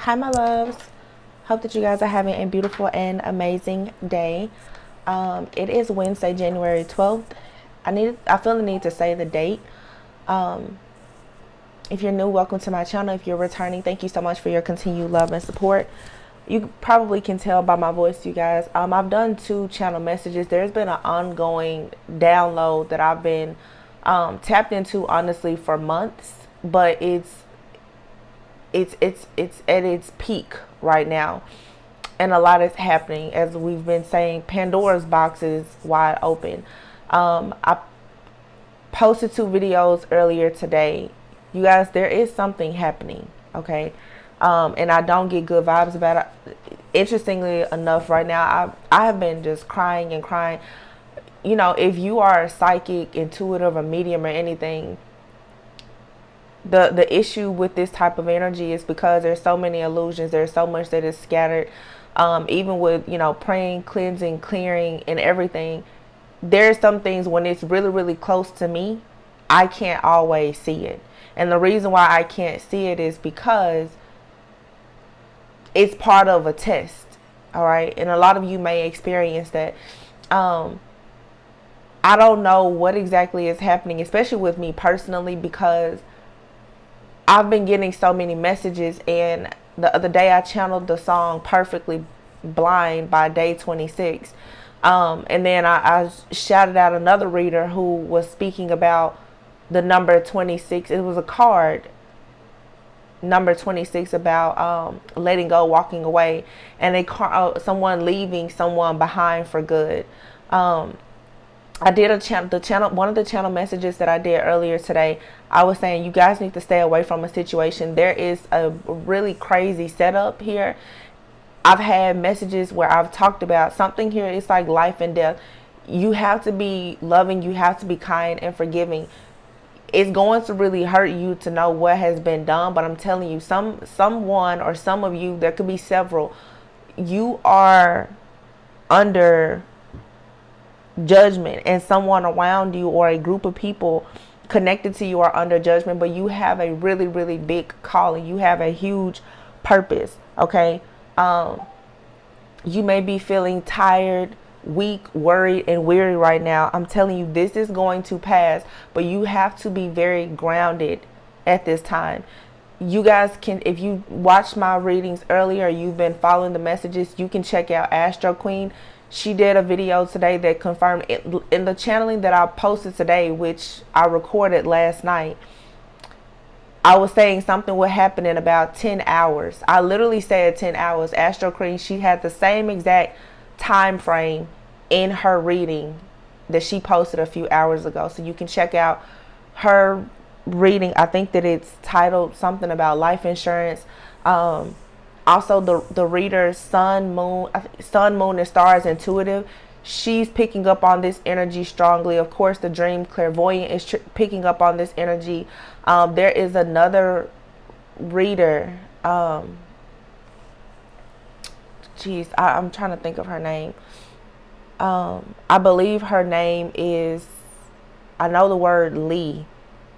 Hi, my loves. Hope that you guys are having a beautiful and amazing day. It is Wednesday, January 12th. I feel the need to say the date. Um, if you're new, welcome to my channel. If you're returning, thank you so much for your continued love and support. You probably can tell by my voice, you guys. I've done 2 channel messages. There's been an ongoing download that I've been tapped into, honestly, for months, but it's at its peak right now, and a lot is happening. As we've been saying, Pandora's box is wide open. I posted 2 videos earlier today, you guys. There is something happening, okay? And I don't get good vibes about it. Interestingly enough, right now I have been just crying and crying. You know, if you are psychic, intuitive, a medium, or anything, the issue with this type of energy is because there's so many illusions. There's so much that is scattered. Even with, praying, cleansing, clearing, and everything, there's some things when it's really, really close to me, I can't always see it. And the reason why I can't see it is because it's part of a test. All right. And a lot of you may experience that. I don't know what exactly is happening, especially with me personally, because I've been getting so many messages. And the other day I channeled the song Perfectly Blind by Day 26. And then I shouted out another reader who was speaking about the number 26. It was a card, number 26, about letting go, walking away, and someone leaving someone behind for good. I did one of the channel messages that I did earlier today. I was saying you guys need to stay away from a situation. There is a really crazy setup here. I've had messages where I've talked about something here. It's like life and death. You have to be loving. You have to be kind and forgiving. It's going to really hurt you to know what has been done, but I'm telling you, someone or some of you, there could be several, you are under judgment, and someone around you or a group of people connected to you are under judgment, but you have a really, really big calling. You have a huge purpose, okay? You may be feeling tired, weak, worried, and weary right now. I'm telling you, this is going to pass, but you have to be very grounded at this time. You guys can, if you watched my readings earlier, you've been following the messages, you can check out Astro Queen. She did a video today that confirmed it, in the channeling that I posted today, which I recorded last night. I was saying something would happen in about 10 hours. I literally said 10 hours. Astro Queen, she had the same exact time frame in her reading that she posted a few hours ago. So you can check out her reading. I think that it's titled something about life insurance. Also, the reader Sun, Moon, and Stars Intuitive, she's picking up on this energy strongly. Of course, the Dream Clairvoyant is picking up on this energy. There is another reader. I'm trying to think of her name. I believe her name is, I know the word Lee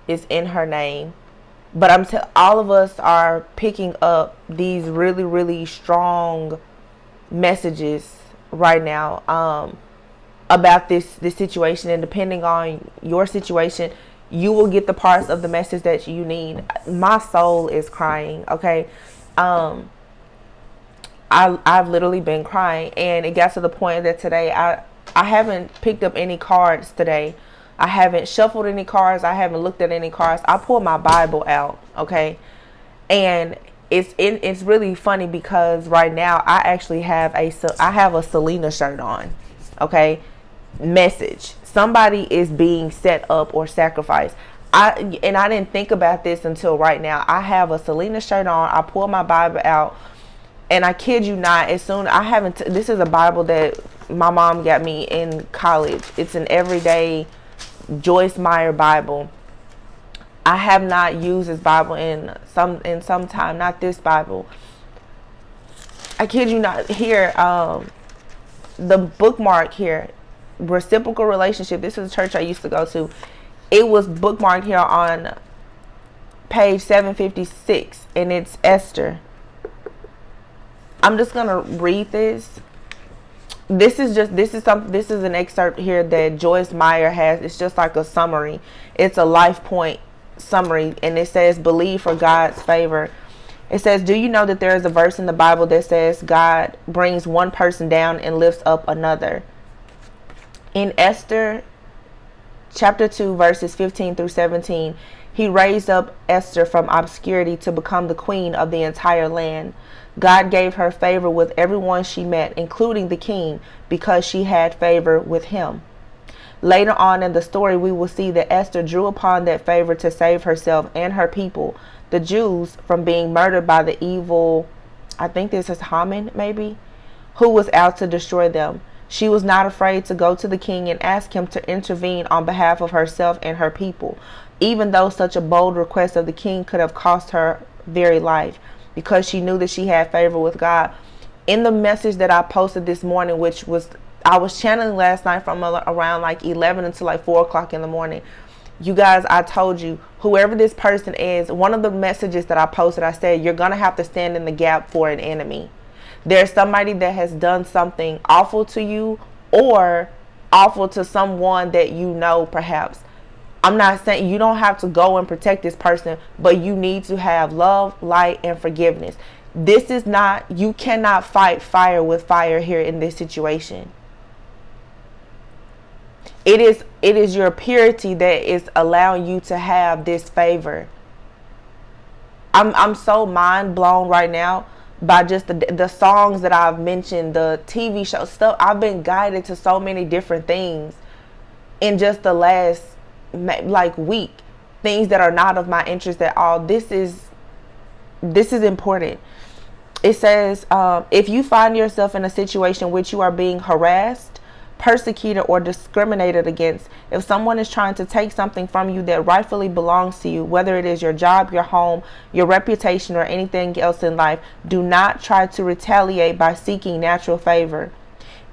is in her name. But all of us are picking up these really, really strong messages right now about this situation. And depending on your situation, you will get the parts of the message that you need. My soul is crying, okay? I've literally been crying. And it got to the point that today I haven't picked up any cards today. I haven't shuffled any cards. I haven't looked at any cards. I pulled my Bible out, okay? And it's really funny because right now I actually have a Selena shirt on, okay? Message. Somebody is being set up or sacrificed. I didn't think about this until right now. I have a Selena shirt on. I pulled my Bible out, and I kid you not, this is a Bible that my mom got me in college. It's an everyday Joyce Meyer Bible. I have not used this Bible in some time. Not this Bible. I kid you not. Here, the bookmark here, reciprocal relationship. This is a church I used to go to. It was bookmarked here on page 756, and it's Esther. I'm just gonna read this. This is an excerpt here that Joyce Meyer has. It's just like a summary. It's a life point summary, and it says, believe for God's favor. It says, do you know that there is a verse in the Bible that says God brings one person down and lifts up another? In Esther chapter 2 verses 15 through 17, he raised up Esther from obscurity to become the queen of the entire land. God gave her favor with everyone she met, including the king, because she had favor with him. Later on in the story, we will see that Esther drew upon that favor to save herself and her people, the Jews, from being murdered by the evil, I think this is Haman maybe, who was out to destroy them. She was not afraid to go to the king and ask him to intervene on behalf of herself and her people, even though such a bold request of the king could have cost her very life, because she knew that she had favor with God. In the message that I posted this morning, which was, I was channeling last night from around like 11 until like 4 o'clock in the morning. You guys, I told you, whoever this person is, one of the messages that I posted, I said, you're going to have to stand in the gap for an enemy. There's somebody that has done something awful to you or awful to someone that you know perhaps. I'm not saying you don't have to go and protect this person, but you need to have love, light, and forgiveness. This is not, you cannot fight fire with fire here in this situation. It is your purity that is allowing you to have this favor. I'm so mind blown right now by just the songs that I've mentioned, the TV show stuff. I've been guided to so many different things in just the last like week, things that are not of my interest at all. This is important. It says, if you find yourself in a situation in which you are being harassed, persecuted, or discriminated against, if someone is trying to take something from you that rightfully belongs to you, whether it is your job, your home, your reputation, or anything else in life, do not try to retaliate by seeking natural favor.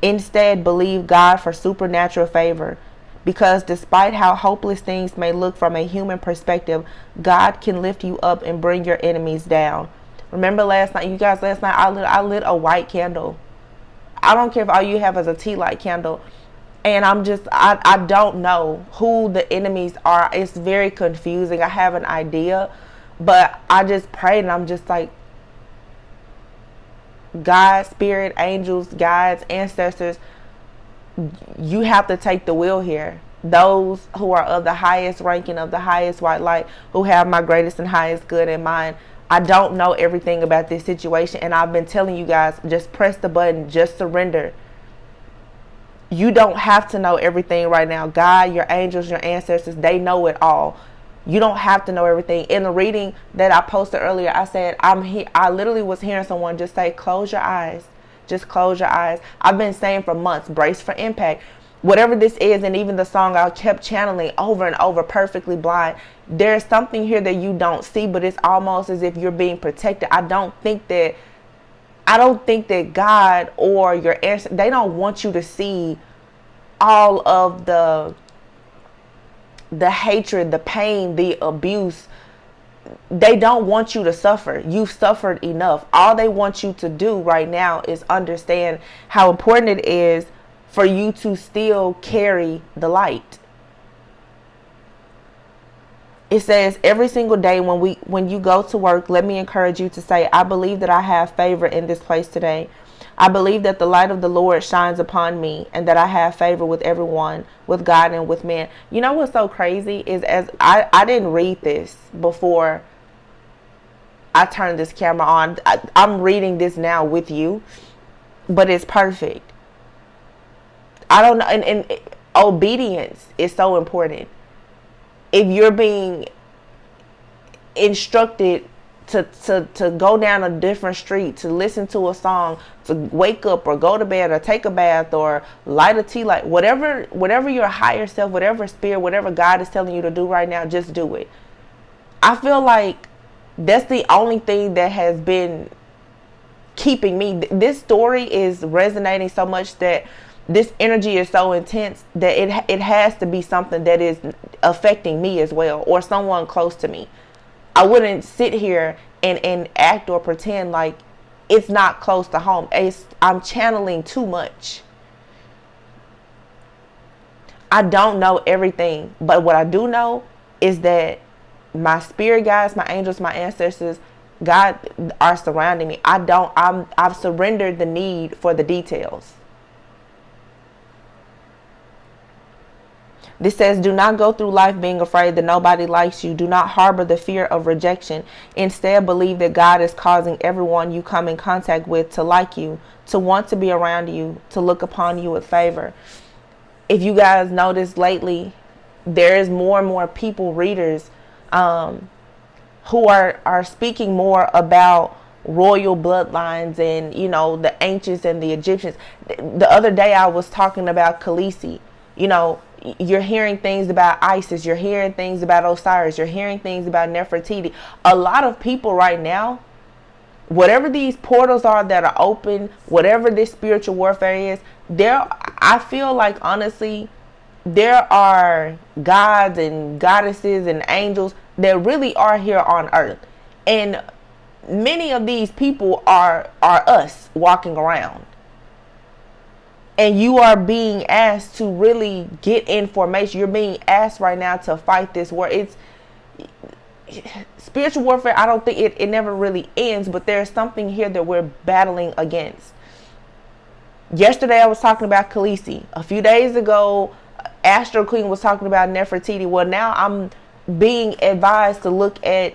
Instead, believe God for supernatural favor. Because despite how hopeless things may look from a human perspective, God can lift you up and bring your enemies down. Remember last night, you guys, I lit a white candle. I don't care if all you have is a tea light candle. And I don't know who the enemies are. It's very confusing. I have an idea, but I just prayed and I'm just like, God, spirit, angels, guides, ancestors, you have to take the wheel here. Those who are of the highest ranking, of the highest white light, who have my greatest and highest good in mind. I don't know everything about this situation, and I've been telling you guys, just press the button, just surrender. You don't have to know everything right now. God, your angels, your ancestors, they know it all. You don't have to know everything. In the reading that I posted earlier, I said, I literally was hearing someone just say, close your eyes. Just close your eyes. I've been saying for months, brace for impact. Whatever this is, and even the song I kept channeling over and over, Perfectly Blind. There's something here that you don't see, but it's almost as if you're being protected. I don't think that God or your ancestors, they don't want you to see all of the hatred, the pain, the abuse. They don't want you to suffer. You've suffered enough. All they want you to do right now is understand how important it is for you to still carry the light. It says, every single day when you go to work, let me encourage you to say, I believe that I have favor in this place today. I believe that the light of the Lord shines upon me and that I have favor with everyone, with God and with men. You know what's so crazy is, as I didn't read this before I turned this camera on. I'm reading this now with you, but it's perfect. I don't know. And obedience is so important. If you're being instructed to go down a different street, to listen to a song, to wake up or go to bed or take a bath or light a tea light, whatever your higher self, whatever spirit, whatever God is telling you to do right now, just do it. I feel like that's the only thing that has been keeping me. This story is resonating so much that this energy is so intense that it has to be something that is affecting me as well, or someone close to me. I wouldn't sit here and act or pretend like it's not close to home. I'm channeling too much. I don't know everything, but what I do know is that my spirit guides, my angels, my ancestors, God are surrounding me. I've surrendered the need for the details. This says, do not go through life being afraid that nobody likes you. Do not harbor the fear of rejection. Instead, believe that God is causing everyone you come in contact with to like you, to want to be around you, to look upon you with favor. If you guys noticed lately, there is more and more people, readers, who are speaking more about royal bloodlines and, you know, the ancients and the Egyptians. The other day I was talking about Khaleesi. You know, you're hearing things about Isis. You're hearing things about Osiris. You're hearing things about Nefertiti. A lot of people right now, whatever these portals are that are open, whatever this spiritual warfare is, I feel like, honestly, there are gods and goddesses and angels that really are here on earth. And many of these people are us walking around. And you are being asked to really get information. You're being asked right now to fight this war. It's spiritual warfare. I don't think it never really ends, but there's something here that we're battling against. Yesterday I was talking about Khaleesi. A few days ago, Astro Queen was talking about Nefertiti. Well, now I'm being advised to look at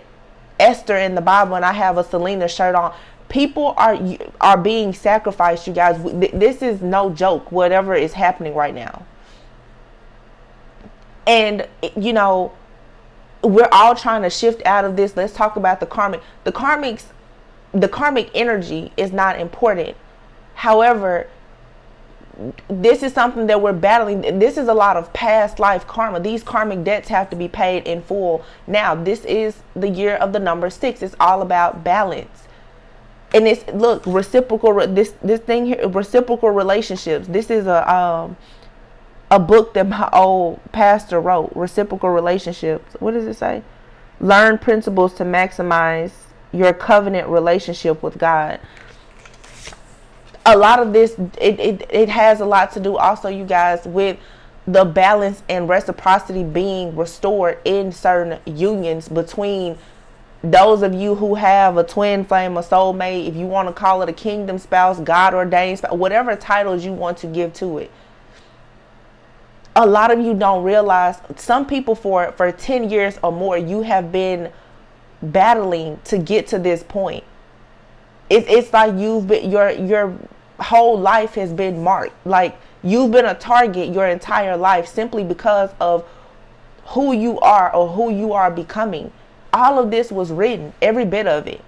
Esther in the Bible, and I have a Selena shirt on. People are being sacrificed, you guys. This is no joke, whatever is happening right now. And, you know, we're all trying to shift out of this. Let's talk about the karmic. The karmic energy is not important. However, this is something that we're battling. This is a lot of past life karma. These karmic debts have to be paid in full. Now, this is the year of the number 6. It's all about balance. And it's, look, reciprocal, this thing here, reciprocal relationships. This is a book that my old pastor wrote, Reciprocal Relationships. What does it say? Learn principles to maximize your covenant relationship with God. A lot of this, it has a lot to do also, you guys, with the balance and reciprocity being restored in certain unions between those of you who have a twin flame, a soulmate, if you want to call it a kingdom spouse, God ordained spouse, whatever titles you want to give to it. A lot of you don't realize, some people for 10 years or more, you have been battling to get to this point. It's like you've been, your whole life has been marked. Like you've been a target your entire life simply because of who you are or who you are becoming. All of this was written, every bit of it.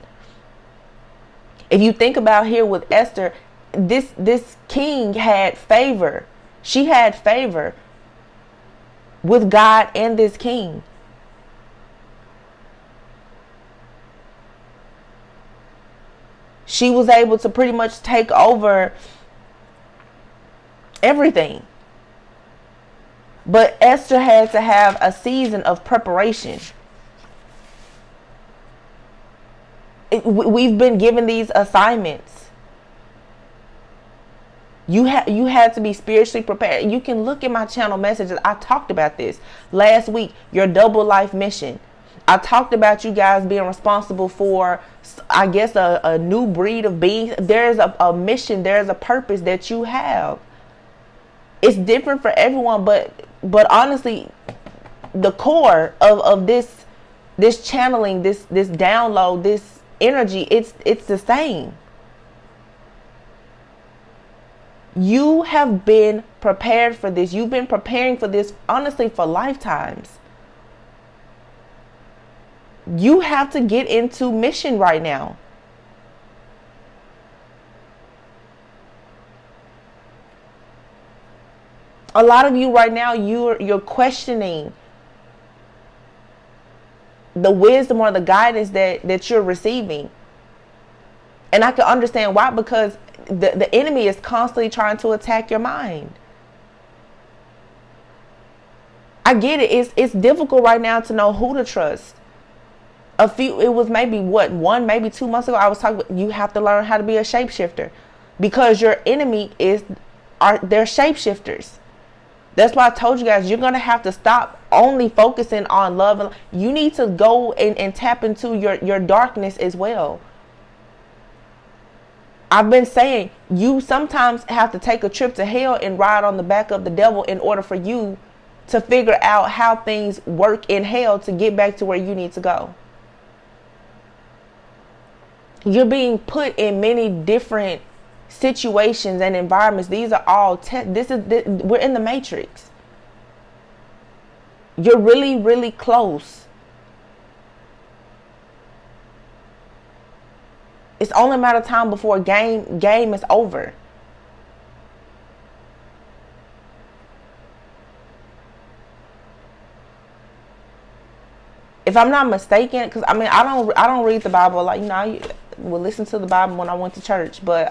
If you think about here with Esther, this king had favor. She had favor with God and this king. She was able to pretty much take over everything. But Esther had to have a season of preparation. We've been given these assignments. You had to be spiritually prepared. You can look at my channel messages. I talked about this last week. Your double life mission. I talked about you guys being responsible for, I guess, a new breed of beings. There's a mission. There's a purpose that you have. It's different for everyone, but honestly, the core of this channeling, this download, this energy, it's the same. You have been prepared for this. You've been preparing for this, honestly, for lifetimes. You have to get into mission right now. A lot of you right now, you're questioning the wisdom or the guidance that you're receiving. And I can understand why, because the enemy is constantly trying to attack your mind. I get it. It's difficult right now to know who to trust. It was maybe maybe 2 months ago, I was talking about you have to learn how to be a shapeshifter, because your enemy they're shapeshifters. That's why I told you guys, you're going to have to stop only focusing on love. You need to go and tap into your darkness as well. I've been saying, you sometimes have to take a trip to hell and ride on the back of the devil in order for you to figure out how things work in hell to get back to where you need to go. You're being put in many different situations and environments. These are all we're in the matrix. You're really, really close. It's only a matter of time before game is over. If I'm not mistaken, because I mean, I don't read the Bible, like, you know, I would listen to the Bible when I went to church, but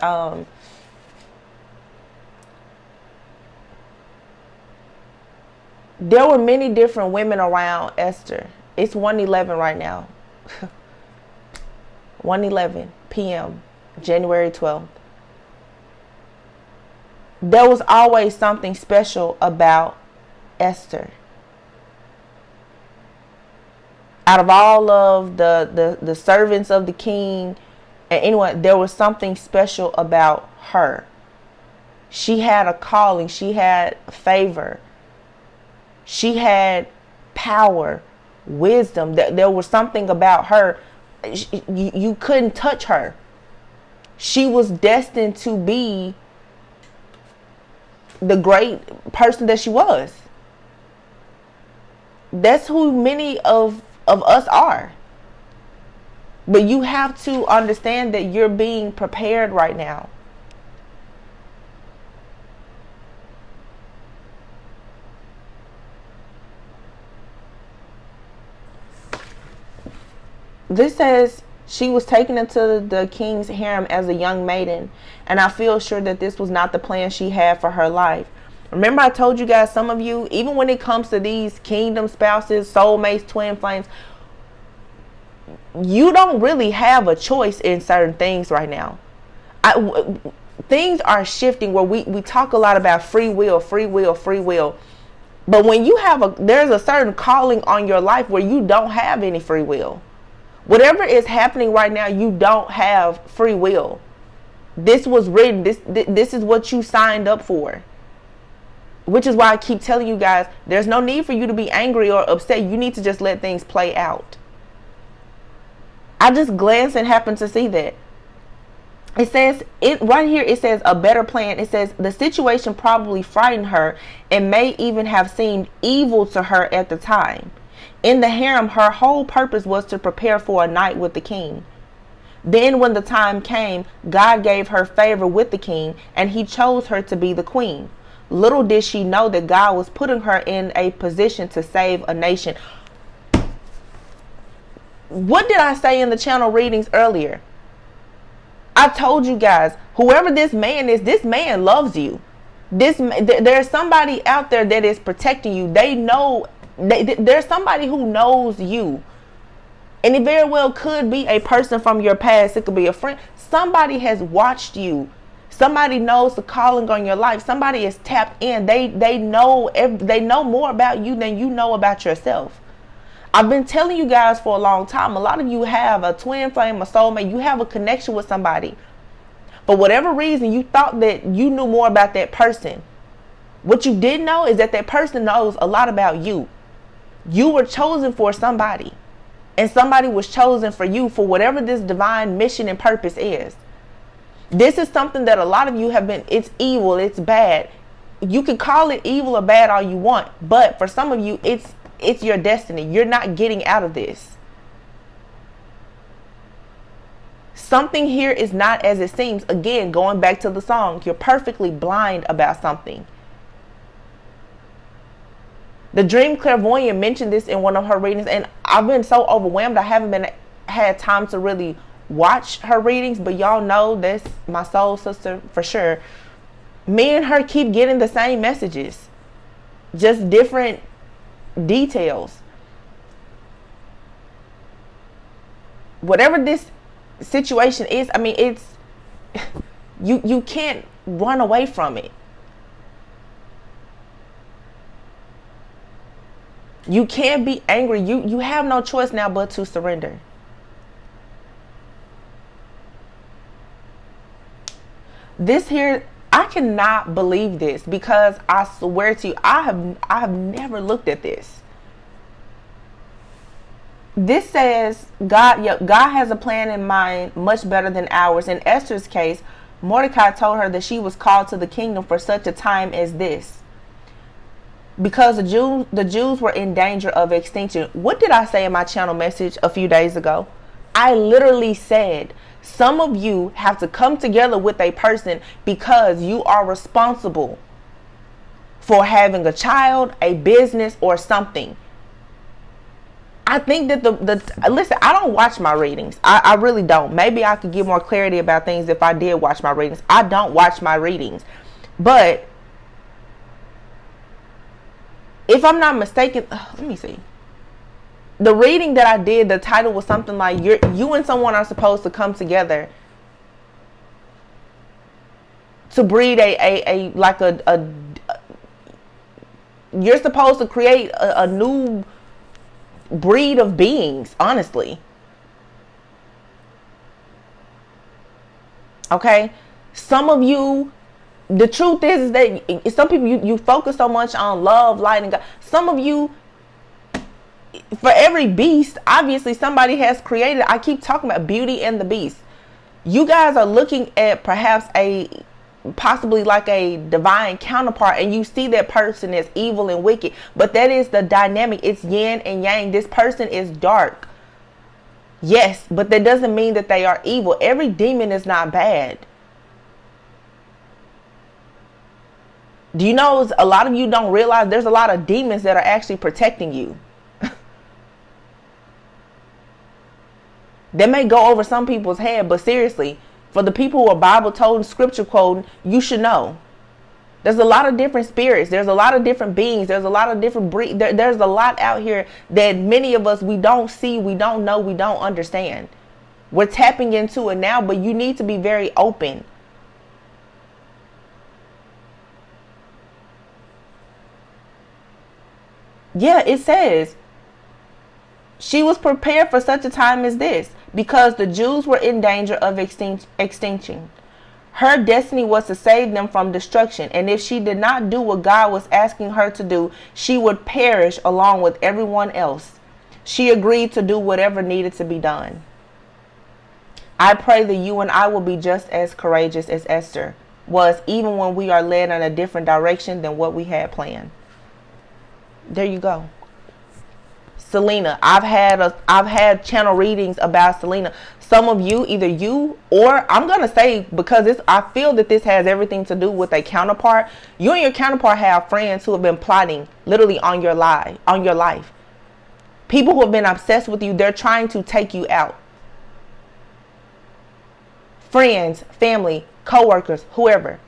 there were many different women around Esther. It's 1:11 right now. 1:11 p.m. January 12th. There was always something special about Esther. Out of all of the servants of the king and anyone, there was something special about her. She had a calling. She had favor. She had power, wisdom. There was something about her. You couldn't touch her. She was destined to be the great person that she was. That's who many of us are. But you have to understand that you're being prepared right now. This says she was taken into the king's harem as a young maiden, and I feel sure that this was not the plan she had for her life. Remember, I told you guys, some of you, even when it comes to these kingdom spouses, soulmates, twin flames, you don't really have a choice in certain things right now. Things are shifting where we talk a lot about free will. But when you there's a certain calling on your life where you don't have any free will. Whatever is happening right now, you don't have free will. This was written. This is what you signed up for. Which is why I keep telling you guys, there's no need for you to be angry or upset. You need to just let things play out. I just glanced and happened to see that. It says, right here, it says a better plan. It says the situation probably frightened her and may even have seemed evil to her at the time. In the harem, her whole purpose was to prepare for a night with the king. Then when the time came, God gave her favor with the king, and he chose her to be the queen. Little did she know that God was putting her in a position to save a nation. What did I say in the channel readings earlier? I told you guys, whoever this man is, this man loves you. There's somebody out there that is protecting you. They know. There's somebody who knows you. And it very well could be a person from your past. It could be a friend. Somebody has watched you. Somebody knows the calling on your life. Somebody is tapped in. They know more about you than you know about yourself. I've been telling you guys for a long time. A lot of you have a twin flame, a soulmate. You have a connection with somebody. For whatever reason, you thought that you knew more about that person. What you didn't know is that that person knows a lot about you. You were chosen for somebody. And somebody was chosen for you for whatever this divine mission and purpose is. This is something that a lot of you have been, it's evil, it's bad. You can call it evil or bad all you want. But for some of you, it's your destiny. You're not getting out of this. Something here is not as it seems. Again, going back to the song, you're perfectly blind about something. The dream clairvoyant mentioned this in one of her readings, and I've been so overwhelmed I haven't had time to really watch her readings, but y'all know that's my soul sister for sure. Me and her keep getting the same messages, just different details. whatever this situation is, I mean, it's you can't run away from it. You can't be angry. You have no choice now but to surrender. This here, I cannot believe this, because I swear to you, I have never looked at this. This says God has a plan in mind much better than ours. In Esther's case, Mordecai told her that she was called to the kingdom for such a time as this, because the Jews were in danger of extinction. What did I say in my channel message a few days ago? I literally said, some of you have to come together with a person because you are responsible for having a child, a business, or something. I think that listen, I don't watch my readings. I really don't. Maybe I could get more clarity about things if I did watch my readings. I don't watch my readings. But if I'm not mistaken, let me see. The reading that I did, the title was something like you and someone are supposed to come together to breed you're supposed to create a new breed of beings, honestly. Okay? Some of you, the truth is that some people, you focus so much on love, light, and God. Some of you, for every beast, obviously somebody has created. I keep talking about Beauty and the Beast. You guys are looking at perhaps possibly like a divine counterpart, and you see that person as evil and wicked, but that is the dynamic. It's yin and yang. This person is dark, yes, but that doesn't mean that they are evil. Every demon is not bad. Do you know, a lot of you don't realize there's a lot of demons that are actually protecting you. That may go over some people's head, but seriously, for the people who are Bible toting, scripture quoting, you should know. There's a lot of different spirits. There's a lot of different beings. There's a lot of different breeds. There's a lot out here that many of us, we don't see, we don't know, we don't understand. We're tapping into it now, but you need to be very open. Yeah, it says she was prepared for such a time as this because the Jews were in danger of extinction. Her destiny was to save them from destruction, and if she did not do what God was asking her to do, she would perish along with everyone else. She agreed to do whatever needed to be done. I pray that you and I will be just as courageous as Esther was, even when we are led in a different direction than what we had planned. There you go. Selena, I've had channel readings about Selena. Some of you, either you or I'm gonna say, because I feel that this has everything to do with a counterpart. You and your counterpart have friends who have been plotting literally on your life. People who have been obsessed with you. They're trying to take you out. Friends, family, co-workers, whoever.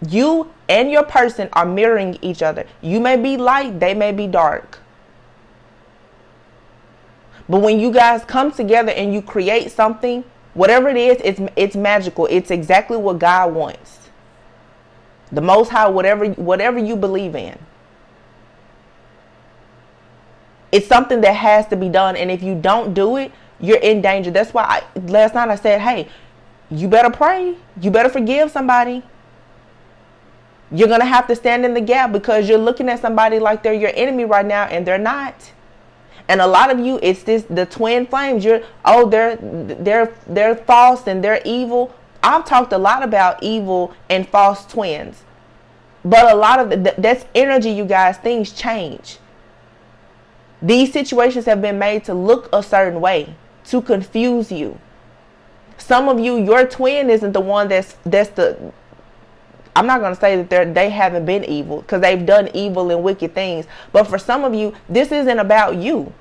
You and your person are mirroring each other. You may be light, they may be dark. But when you guys come together and you create something, whatever it is, it's magical. It's exactly what God wants. The Most High, whatever you believe in. It's something that has to be done. And if you don't do it, you're in danger. That's why last night I said, hey, you better pray. You better forgive somebody. You're going to have to stand in the gap because you're looking at somebody like they're your enemy right now, and they're not. And a lot of you, it's the twin flames. They're false and they're evil. I've talked a lot about evil and false twins. But a lot of that's energy, you guys. Things change. These situations have been made to look a certain way, to confuse you. Some of you, your twin isn't the one that's the... I'm not going to say that they haven't been evil, because they've done evil and wicked things. But for some of you, this isn't about you,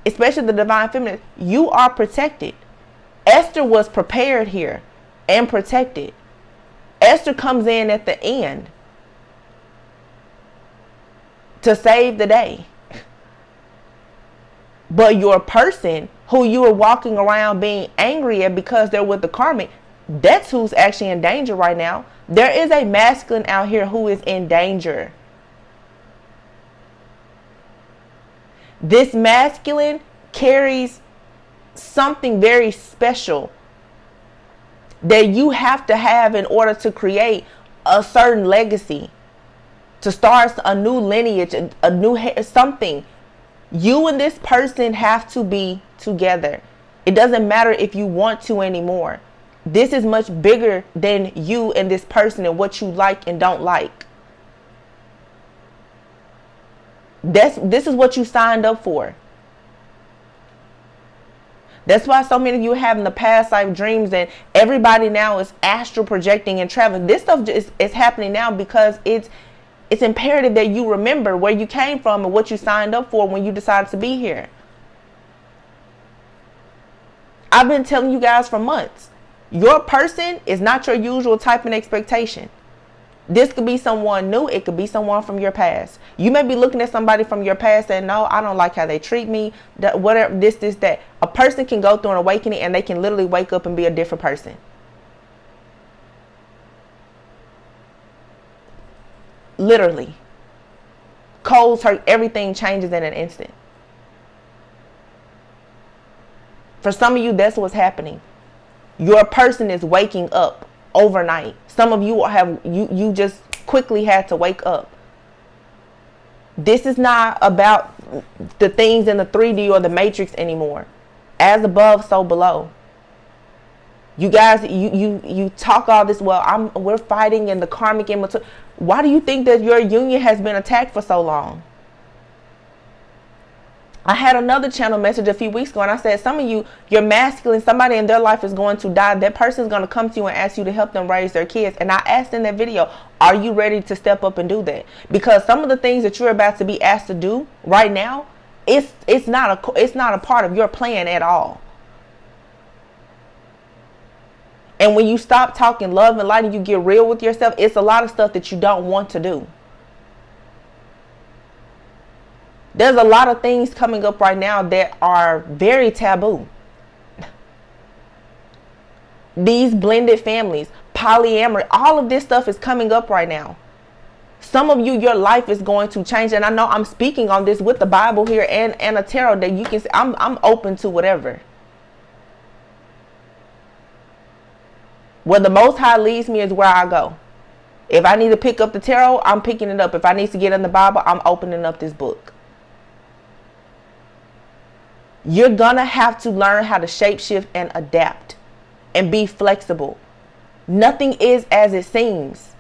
especially the divine feminine. You are protected. Esther was prepared here and protected. Esther comes in at the end to save the day. But your person who you are walking around being angry at because they're with the karmic, that's who's actually in danger right now. There is a masculine out here who is in danger. This masculine carries something very special that you have to have in order to create a certain legacy, to start a new lineage, a new something. You and this person have to be together. It doesn't matter if you want to anymore. This is much bigger than you and this person and what you like and don't like. This is what you signed up for. That's why so many of you are having the past life dreams, and everybody now is astral projecting and traveling. This stuff is happening now because it's imperative that you remember where you came from and what you signed up for when you decided to be here. I've been telling you guys for months, your person is not your usual type and expectation. This could be someone new. It could be someone from your past. You may be looking at somebody from your past and no, I don't like how they treat me. Whatever, this, that. A person can go through an awakening and they can literally wake up and be a different person. Literally. Cold turkey, everything changes in an instant. For some of you, that's what's happening. Your person is waking up overnight. Some of you you just quickly had to wake up. This is not about the things in the 3D or the matrix anymore. As above, so below. You guys, you talk all this, well, we're fighting in the karmic immaturity. Why do you think that your union has been attacked for so long? I had another channel message a few weeks ago and I said, some of you, you're masculine, somebody in their life is going to die. That person is going to come to you and ask you to help them raise their kids. And I asked in that video, are you ready to step up and do that? Because some of the things that you're about to be asked to do right now, it's not a part of your plan at all. And when you stop talking love and light and you get real with yourself, it's a lot of stuff that you don't want to do. There's a lot of things coming up right now that are very taboo. These blended families, polyamory, all of this stuff is coming up right now. Some of you, your life is going to change. And I know I'm speaking on this with the Bible here and a tarot that you can say, I'm open to whatever. Where the Most High leads me is where I go. If I need to pick up the tarot, I'm picking it up. If I need to get in the Bible, I'm opening up this book. You're going to have to learn how to shapeshift and adapt and be flexible. Nothing is as it seems.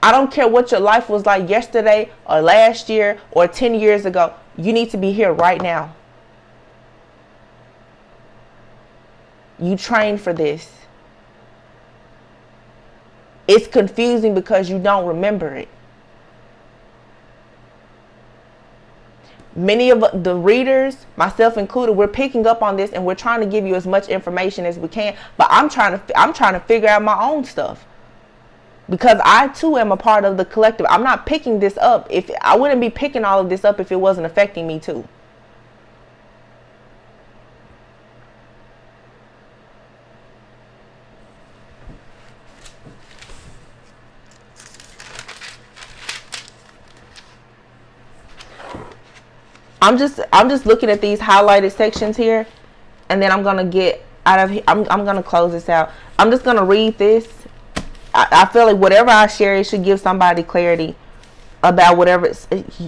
I don't care what your life was like yesterday or last year or 10 years ago. You need to be here right now. You trained for this. It's confusing because you don't remember it. Many of the readers, myself included, we're picking up on this and we're trying to give you as much information as we can. But I'm trying to figure out my own stuff. Because I too am a part of the collective. I'm not picking this up. I wouldn't be picking all of this up if it wasn't affecting me too. I'm just looking at these highlighted sections here, and then I'm gonna get out of here. I'm gonna close this out. I'm just gonna read this. I feel like whatever I share, it should give somebody clarity about whatever.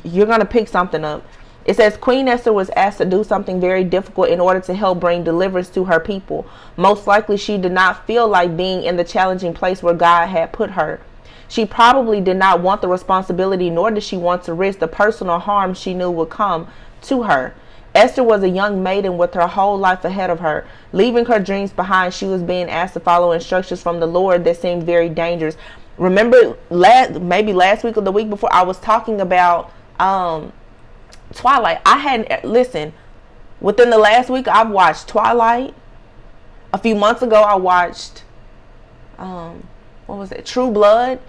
You're gonna pick something up. It says Queen Esther was asked to do something very difficult in order to help bring deliverance to her people. Most likely, she did not feel like being in the challenging place where God had put her. She probably did not want the responsibility, nor did she want to risk the personal harm she knew would come to her. Esther was a young maiden with her whole life ahead of her. Leaving her dreams behind, she was being asked to follow instructions from the Lord that seemed very dangerous. Remember, maybe last week or the week before, I was talking about Twilight. Listen, within the last week, I've watched Twilight. A few months ago, I watched, what was it? True Blood.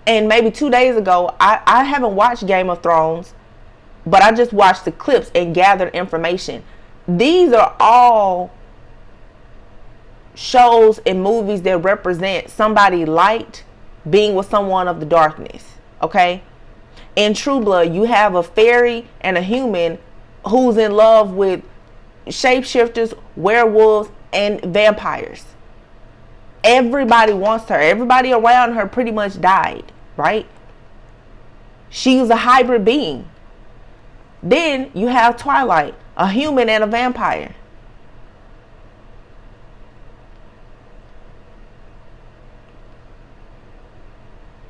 And maybe 2 days ago, I haven't watched Game of Thrones but I just watched the clips and gathered information. These are all shows and movies that represent somebody light being with someone of the darkness. Okay? In True Blood, you have a fairy and a human who's in love with shapeshifters, werewolves, and vampires. Everybody wants her. Everybody around her pretty much died, right? She's a hybrid being. Then you have Twilight, a human and a vampire.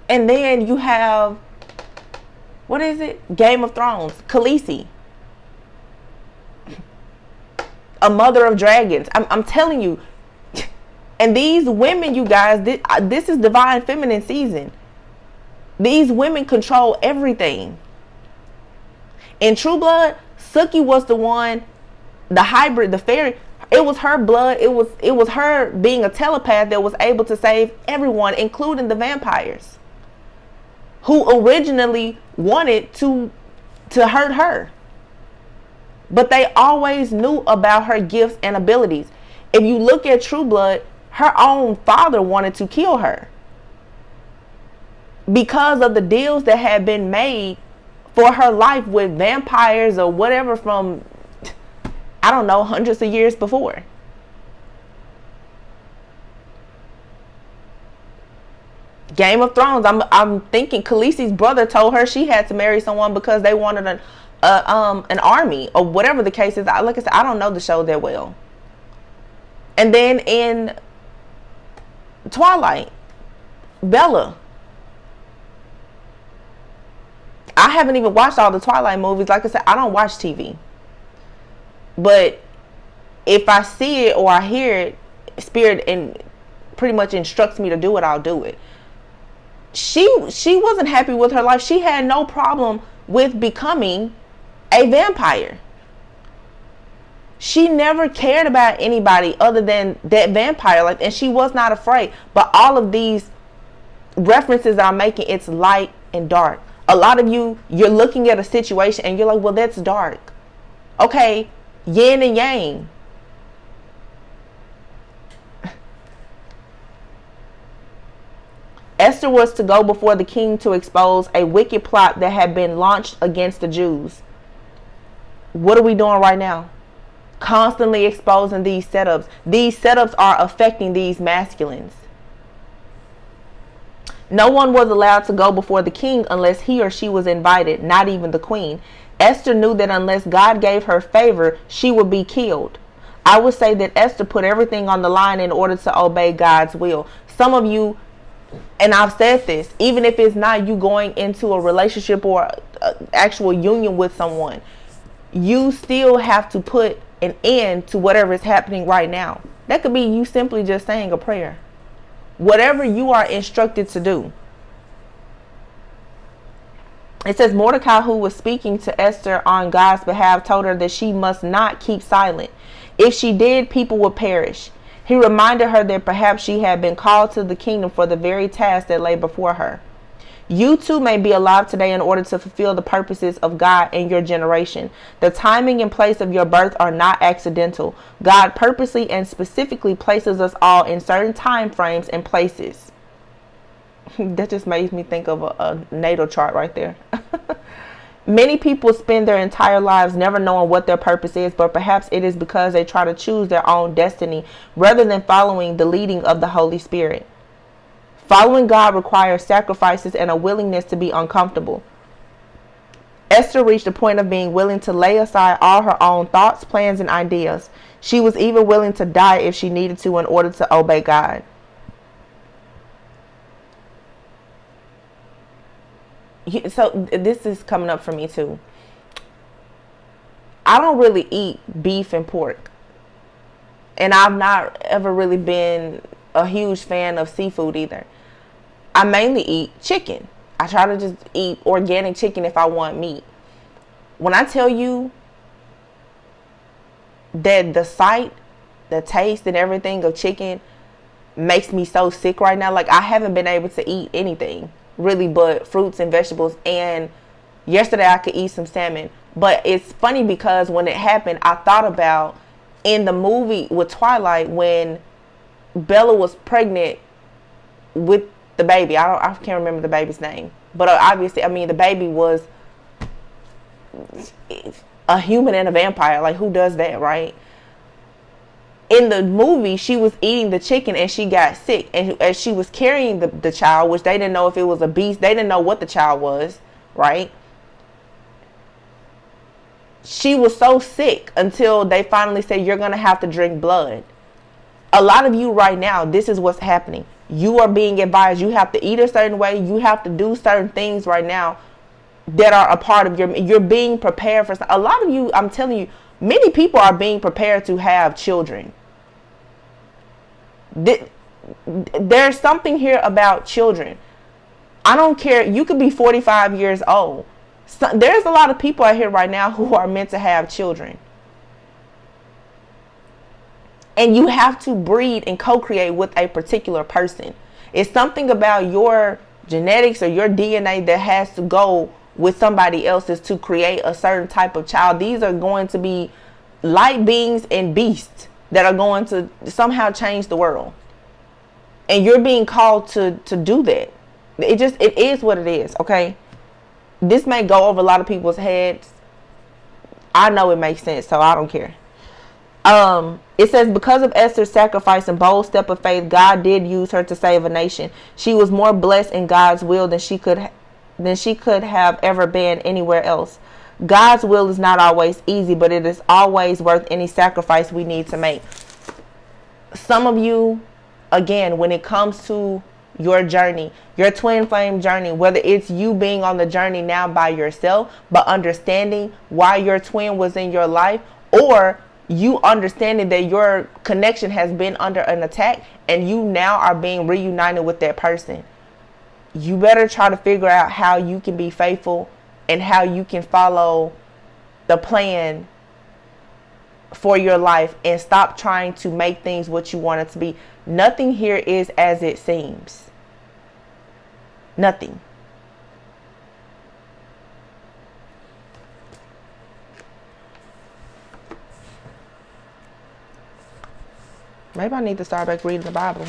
And then you have, what is it? Game of Thrones, Khaleesi, a mother of dragons. I'm telling you. And these women, you guys, this is divine feminine season. These women control everything. In True Blood, Suki was the one, the hybrid, the fairy. It was her blood. It was her being a telepath that was able to save everyone, including the vampires, who originally wanted to hurt her. But they always knew about her gifts and abilities. If you look at True Blood, her own father wanted to kill her because of the deals that had been made for her life with vampires or whatever from, I don't know, hundreds of years before. Game of Thrones, I'm thinking Khaleesi's brother told her she had to marry someone because they wanted an army or whatever the case is. Like I said, I don't know the show that well. And then in Twilight, Bella. I haven't even watched all the Twilight movies. Like I said, I don't watch TV. But if I see it or I hear it, Spirit and pretty much instructs me to do it, I'll do it. She wasn't happy with her life. She had no problem with becoming a vampire. She never cared about anybody other than that vampire life, and she was not afraid. But all of these references I'm making, it's light and dark. A lot of you're looking at a situation and you're like, well, that's dark. Okay, yin and yang. Esther was to go before the king to expose a wicked plot that had been launched against the Jews. What are we doing right now? Constantly exposing these setups. These setups are affecting these masculines. No one was allowed to go before the king unless he or she was invited, not even the queen. Esther knew that unless God gave her favor, she would be killed. I would say that Esther put everything on the line in order to obey God's will. Some of you, and I've said this, even if it's not you going into a relationship or an actual union with someone, you still have to put an end to whatever is happening right now. That could be you simply just saying a prayer. Whatever you are instructed to do. It says Mordecai, who was speaking to Esther on God's behalf, told her that she must not keep silent. If she did, people would perish. He reminded her that perhaps she had been called to the kingdom for the very task that lay before her. You too may be alive today in order to fulfill the purposes of God in your generation. The timing and place of your birth are not accidental. God purposely and specifically places us all in certain time frames and places. That just makes me think of a natal chart right there. Many people spend their entire lives never knowing what their purpose is, but perhaps it is because they try to choose their own destiny rather than following the leading of the Holy Spirit. Following God requires sacrifices and a willingness to be uncomfortable. Esther reached a point of being willing to lay aside all her own thoughts, plans, and ideas. She was even willing to die if she needed to in order to obey God. So this is coming up for me too. I don't really eat beef and pork. And I've not ever really been a huge fan of seafood either. I mainly eat chicken. I try to just eat organic chicken if I want meat. When I tell you that the sight, the taste and everything of chicken makes me so sick right now, like I haven't been able to eat anything really but fruits and vegetables. And yesterday I could eat some salmon, But it's funny because when it happened, I thought about in the movie with Twilight when Bella was pregnant with the baby. I can't remember the baby's name, but obviously, I mean, the baby was a human and a vampire. Like, who does that, right? In the movie, she was eating the chicken and she got sick, and as she was carrying the child, which they didn't know if it was a beast, they didn't know what the child was, right? She was so sick until they finally said, you're going to have to drink blood. A lot of you right now, this is what's happening. You are being advised you have to eat a certain way. You have to do certain things right now that are a part of you're being prepared for. A lot of you, I'm telling you, many people are being prepared to have children. There's something here about children. I don't care. You could be 45 years old. So, there's a lot of people out here right now who are meant to have children. And you have to breed and co-create with a particular person. It's something about your genetics or your DNA that has to go with somebody else's to create a certain type of child. These are going to be light beings and beasts that are going to somehow change the world. And you're being called to do that. It is what it is, okay? This may go over a lot of people's heads. I know it makes sense, so I don't care. It says, because of Esther's sacrifice and bold step of faith, God did use her to save a nation. She was more blessed in God's will than she could have ever been anywhere else. God's will is not always easy, but it is always worth any sacrifice we need to make. Some of you, again, when it comes to your journey, your twin flame journey, whether it's you being on the journey now by yourself, but understanding why your twin was in your life, or you understanding that your connection has been under an attack and you now are being reunited with that person. You better try to figure out how you can be faithful and how you can follow the plan for your life and stop trying to make things what you want it to be. Nothing here is as it seems. Nothing. Maybe I need to start back reading the Bible.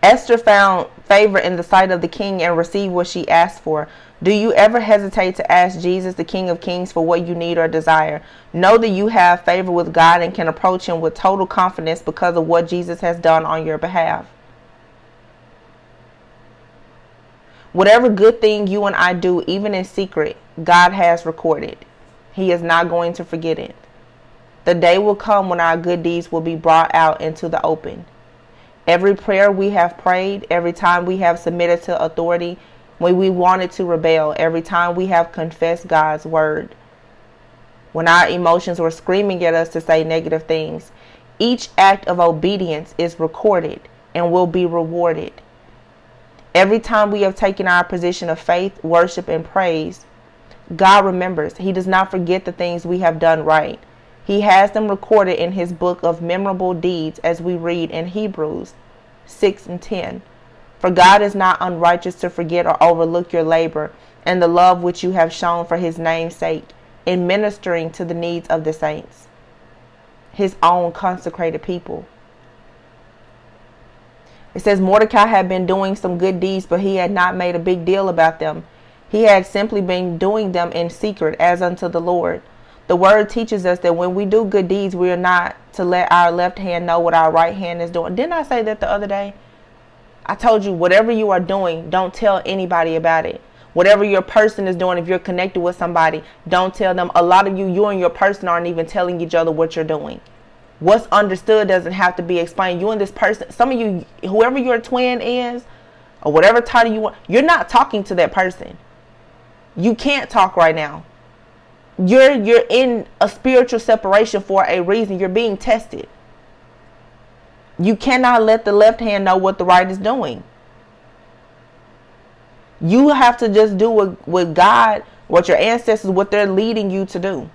Esther found favor in the sight of the king and received what she asked for. Do you ever hesitate to ask Jesus, the King of Kings, for what you need or desire? Know that you have favor with God and can approach him with total confidence because of what Jesus has done on your behalf. Whatever good thing you and I do, even in secret, God has recorded. He is not going to forget it. The day will come when our good deeds will be brought out into the open. Every prayer we have prayed, every time we have submitted to authority, when we wanted to rebel, every time we have confessed God's word, when our emotions were screaming at us to say negative things, each act of obedience is recorded and will be rewarded. Every time we have taken our position of faith, worship, and praise, God remembers. He does not forget the things we have done right. He has them recorded in his book of memorable deeds, as we read in Hebrews 6 and 10. For God is not unrighteous to forget or overlook your labor and the love which you have shown for his name's sake in ministering to the needs of the saints, his own consecrated people. It says Mordecai had been doing some good deeds, but he had not made a big deal about them. He had simply been doing them in secret as unto the Lord. The word teaches us that when we do good deeds, we are not to let our left hand know what our right hand is doing. Didn't I say that the other day? I told you, whatever you are doing, don't tell anybody about it. Whatever your person is doing, if you're connected with somebody, don't tell them. A lot of you and your person aren't even telling each other what you're doing. What's understood doesn't have to be explained. You and this person, some of you, whoever your twin is, or whatever title you want, you're not talking to that person. You can't talk right now. You're in a spiritual separation for a reason. You're being tested. You cannot let the left hand know what the right is doing. You have to just do what God, what your ancestors, what they're leading you to do.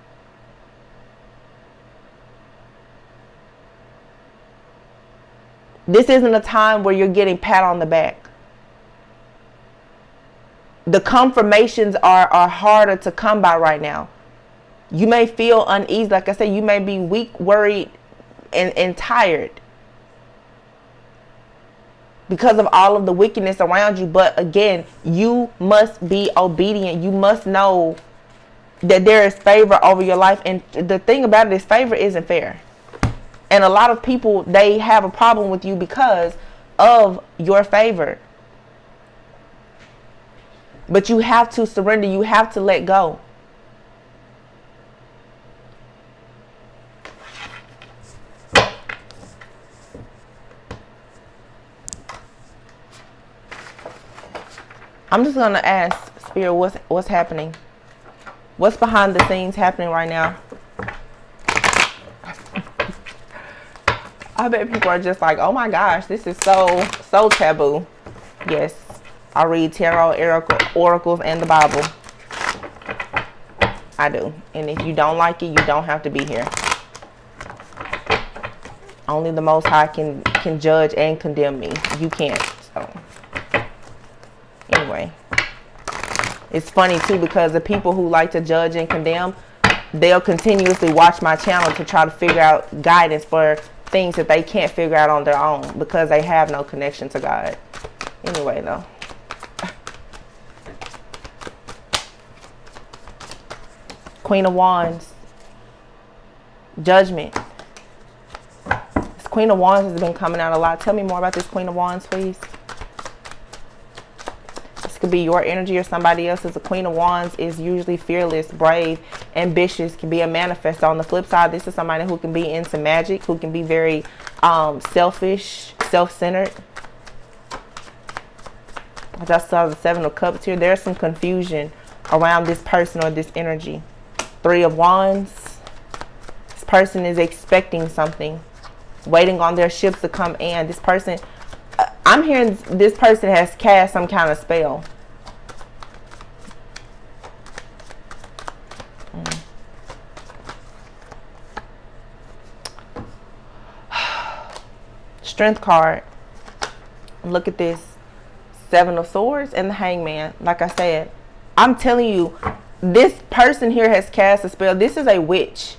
This isn't a time where you're getting pat on the back. The confirmations are harder to come by right now. You may feel uneasy. Like I said, you may be weak, worried, and tired because of all of the wickedness around you. But again, you must be obedient. You must know that there is favor over your life. And the thing about it is, favor isn't fair. And a lot of people, they have a problem with you because of your favor. But you have to surrender. You have to let go. I'm just going to ask Spirit, what's happening? What's behind the scenes happening right now? I bet people are just like, oh my gosh, this is so taboo. Yes, I read tarot, oracles, and the Bible. I do. And if you don't like it, you don't have to be here. Only the Most High can judge and condemn me. You can't. So anyway, it's funny too, because the people who like to judge and condemn, they'll continuously watch my channel to try to figure out guidance for things that they can't figure out on their own because they have no connection to God. Anyway, though. Queen of Wands. Judgment. This Queen of Wands has been coming out a lot. Tell me more about this Queen of Wands, please. This could be your energy or somebody else's. The Queen of Wands is usually fearless, brave, ambitious, can be a manifestor. On the flip side, this is somebody who can be into magic, who can be very selfish, self-centered. I just saw the Seven of Cups here. There's some confusion around this person or this energy. Three of Wands. This person is expecting something, waiting on their ships to come in. This person, I'm hearing this person has cast some kind of spell. Strength card. Look at this. Seven of Swords and the Hangman. Like I said, I'm telling you, this person here has cast a spell. This is a witch.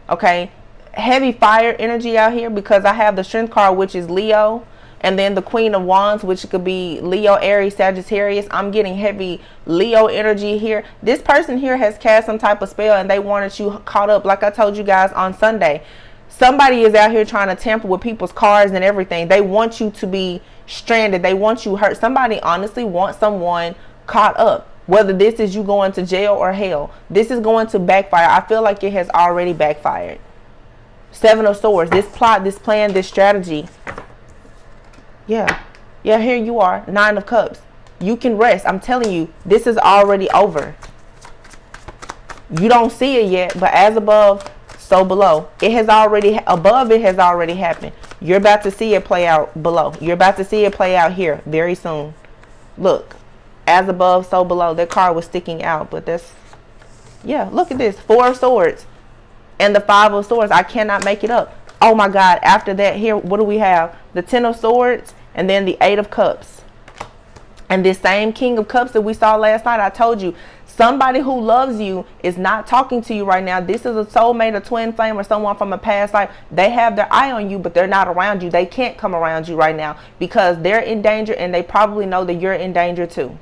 Okay. Heavy fire energy out here, because I have the Strength card, which is Leo. And then the Queen of Wands, which could be Leo, Aries, Sagittarius. I'm getting heavy Leo energy here. This person here has cast some type of spell and they wanted you caught up. Like I told you guys on Sunday, somebody is out here trying to tamper with people's cars and everything. They want you to be stranded. They want you hurt. Somebody honestly wants someone caught up. Whether this is you going to jail or hell, this is going to backfire. I feel like it has already backfired. Seven of Swords. This plot, this plan, this strategy. Yeah, here you are. Nine of Cups. You can rest. I'm telling you, this is already over. You don't see it yet, but as above, so below. It has already, above it has already happened. You're about to see it play out below. You're about to see it play out here very soon. Look, as above, so below. That card was sticking out, but that's, yeah, look at this. Four of Swords and the Five of Swords. I cannot make it up. Oh my God. After that, here, what do we have? The Ten of Swords and then the Eight of Cups. And this same King of Cups that we saw last night, I told you, somebody who loves you is not talking to you right now. This is a soulmate, a twin flame, or someone from a past life. They have their eye on you, but they're not around you. They can't come around you right now because they're in danger, and they probably know that you're in danger too.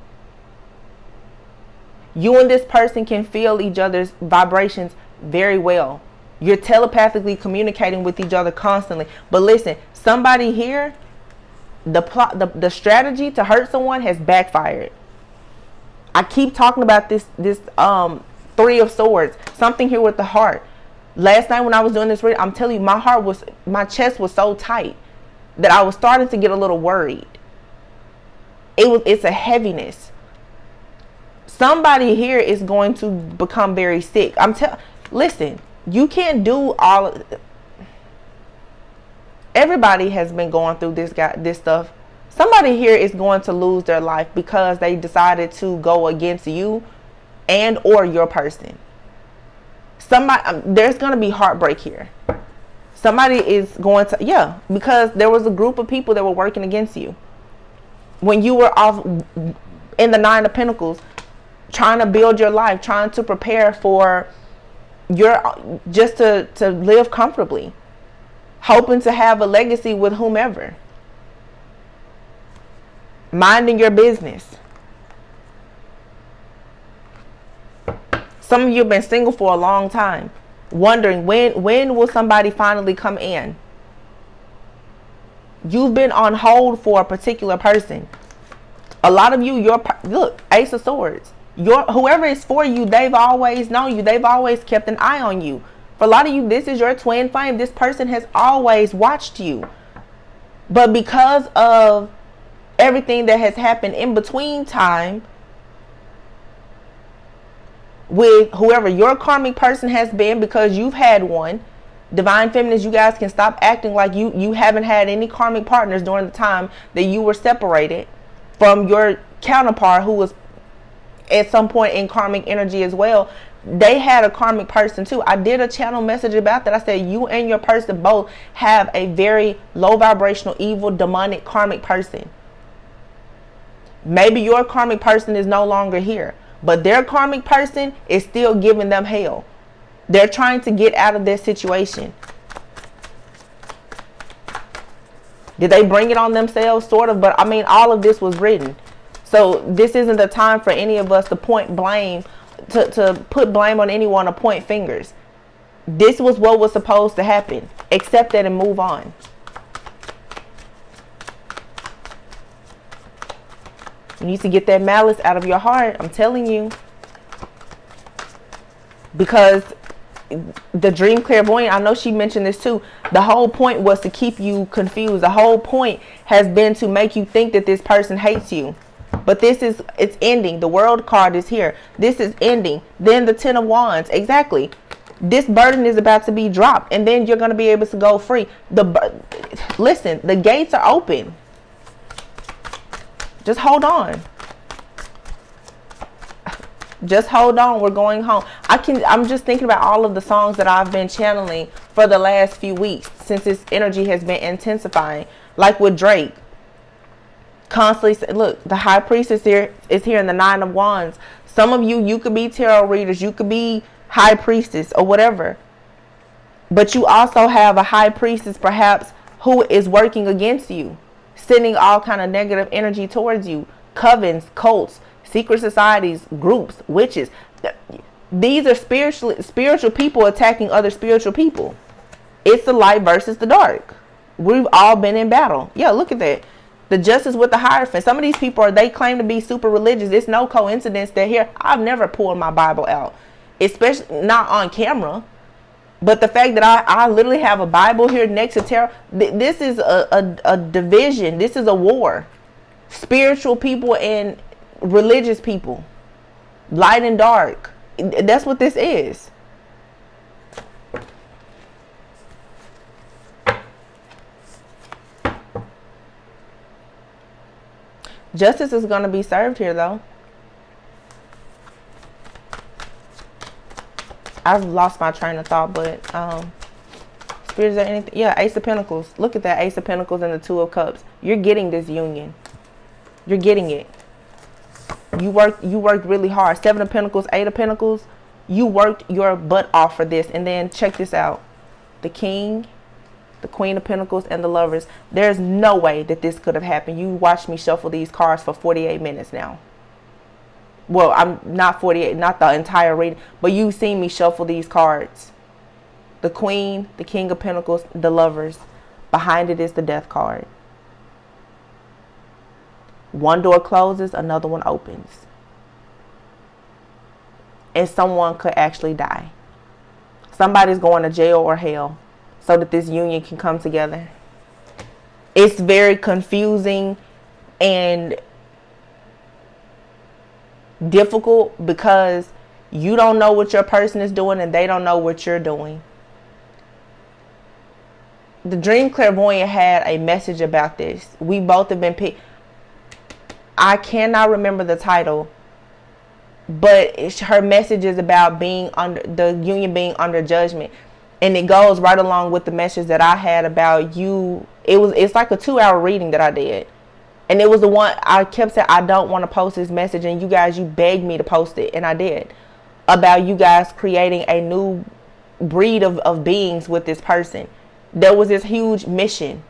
You and this person can feel each other's vibrations very well. You're telepathically communicating with each other constantly. But listen, somebody here, the strategy to hurt someone has backfired. I keep talking about this Three of Swords. Something here with the heart. Last night when I was doing this reading, I'm telling you, my chest was so tight that I was starting to get a little worried. It's a heaviness. Somebody here is going to become very sick. Listen, you can't do all of it. Everybody has been going through this stuff. Somebody here is going to lose their life because they decided to go against you and or your person. There's going to be heartbreak here. Somebody is going to, yeah, because there was a group of people that were working against you. When you were off in the Nine of Pentacles, trying to build your life, trying to prepare for just to live comfortably, hoping to have a legacy with whomever, minding your business. Some of you have been single for a long time, wondering when will somebody finally come in. You've been on hold for a particular person. A lot of you, look, Ace of Swords. Whoever is for you, they've always known you. They've always kept an eye on you. For a lot of you, this is your twin flame. This person has always watched you. But because of everything that has happened in between time, with whoever your karmic person has been, because you've had one, Divine Feminines, you guys can stop acting like you haven't had any karmic partners during the time that you were separated from your counterpart who was at some point in karmic energy as well. They had a karmic person too. I did a channel message about that. I said you and your person both have a very low vibrational, evil, demonic, karmic person. Maybe your karmic person is no longer here, but their karmic person is still giving them hell. They're trying to get out of their situation. Did they bring it on themselves? Sort of, but I mean, all of this was written. So this isn't the time for any of us to point blame, to put blame on anyone or point fingers. This was what was supposed to happen. Accept it and move on. You need to get that malice out of your heart. I'm telling you. Because the dream clairvoyant, I know she mentioned this too. The whole point was to keep you confused. The whole point has been to make you think that this person hates you. But it's ending. The World card is here. This is ending. Then the Ten of Wands. Exactly. This burden is about to be dropped. And then you're going to be able to go free. Listen, the gates are open. Just hold on. Just hold on. We're going home. I'm just thinking about all of the songs that I've been channeling for the last few weeks since this energy has been intensifying. Like with Drake. Constantly, look, the High Priestess is here in the Nine of Wands. Some of you could be tarot readers. You could be High Priestess or whatever. But you also have a High Priestess perhaps who is working against you. Sending all kind of negative energy towards you. Covens, cults, secret societies, groups, witches. These are spiritual people attacking other spiritual people. It's the light versus the dark. We've all been in battle. Yeah, look at that. The Justice with the Hierophant. Some of these people they claim to be super religious. It's no coincidence they're here. I've never pulled my Bible out, especially not on camera. But the fact that I literally have a Bible here next to tarot, this is a division. This is a war. Spiritual people and religious people. Light and dark. That's what this is. Justice is going to be served here, though. I've lost my train of thought, but Spirit, is there anything? Yeah, Ace of Pentacles. Look at that Ace of Pentacles and the Two of Cups. You're getting this union. You're getting it. You worked really hard. Seven of Pentacles, Eight of Pentacles. You worked your butt off for this. And then check this out. The King, the Queen of Pentacles, and the Lovers. There's no way that this could have happened. You watched me shuffle these cards for 48 minutes now. Well, I'm not 48, not the entire reading, but you've seen me shuffle these cards. The Queen, the King of Pentacles, the Lovers. Behind it is the Death card. One door closes, another one opens. And someone could actually die. Somebody's going to jail or hell so that this union can come together. It's very confusing and difficult because you don't know what your person is doing and they don't know what you're doing. The Dream Clairvoyant had a message about this. We both have been picked. I cannot remember the title, but her message is about being under the union, being under judgment. And it goes right along with the message that I had about you. It's like a 2-hour reading that I did. And it was the one I kept saying, I don't want to post this message. And you guys, you begged me to post it. And I did. About you guys creating a new breed of beings with this person. There was this huge mission.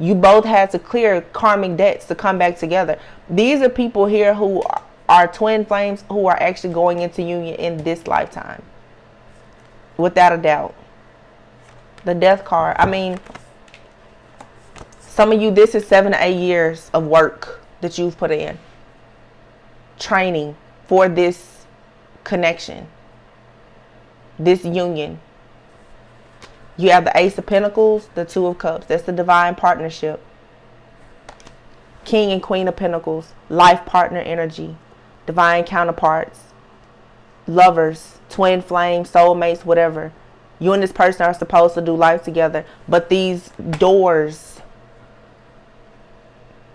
You both had to clear karmic debts to come back together. These are people here who are twin flames who are actually going into union in this lifetime. Without a doubt. The death card. I mean, some of you, this is 7 to 8 years of work that you've put in. Training for this connection. This union. You have the Ace of Pentacles, the Two of Cups. That's the divine partnership. King and Queen of Pentacles. Life partner energy. Divine counterparts. Lovers. Twin flames. Soulmates. Whatever. You and this person are supposed to do life together. But these doors,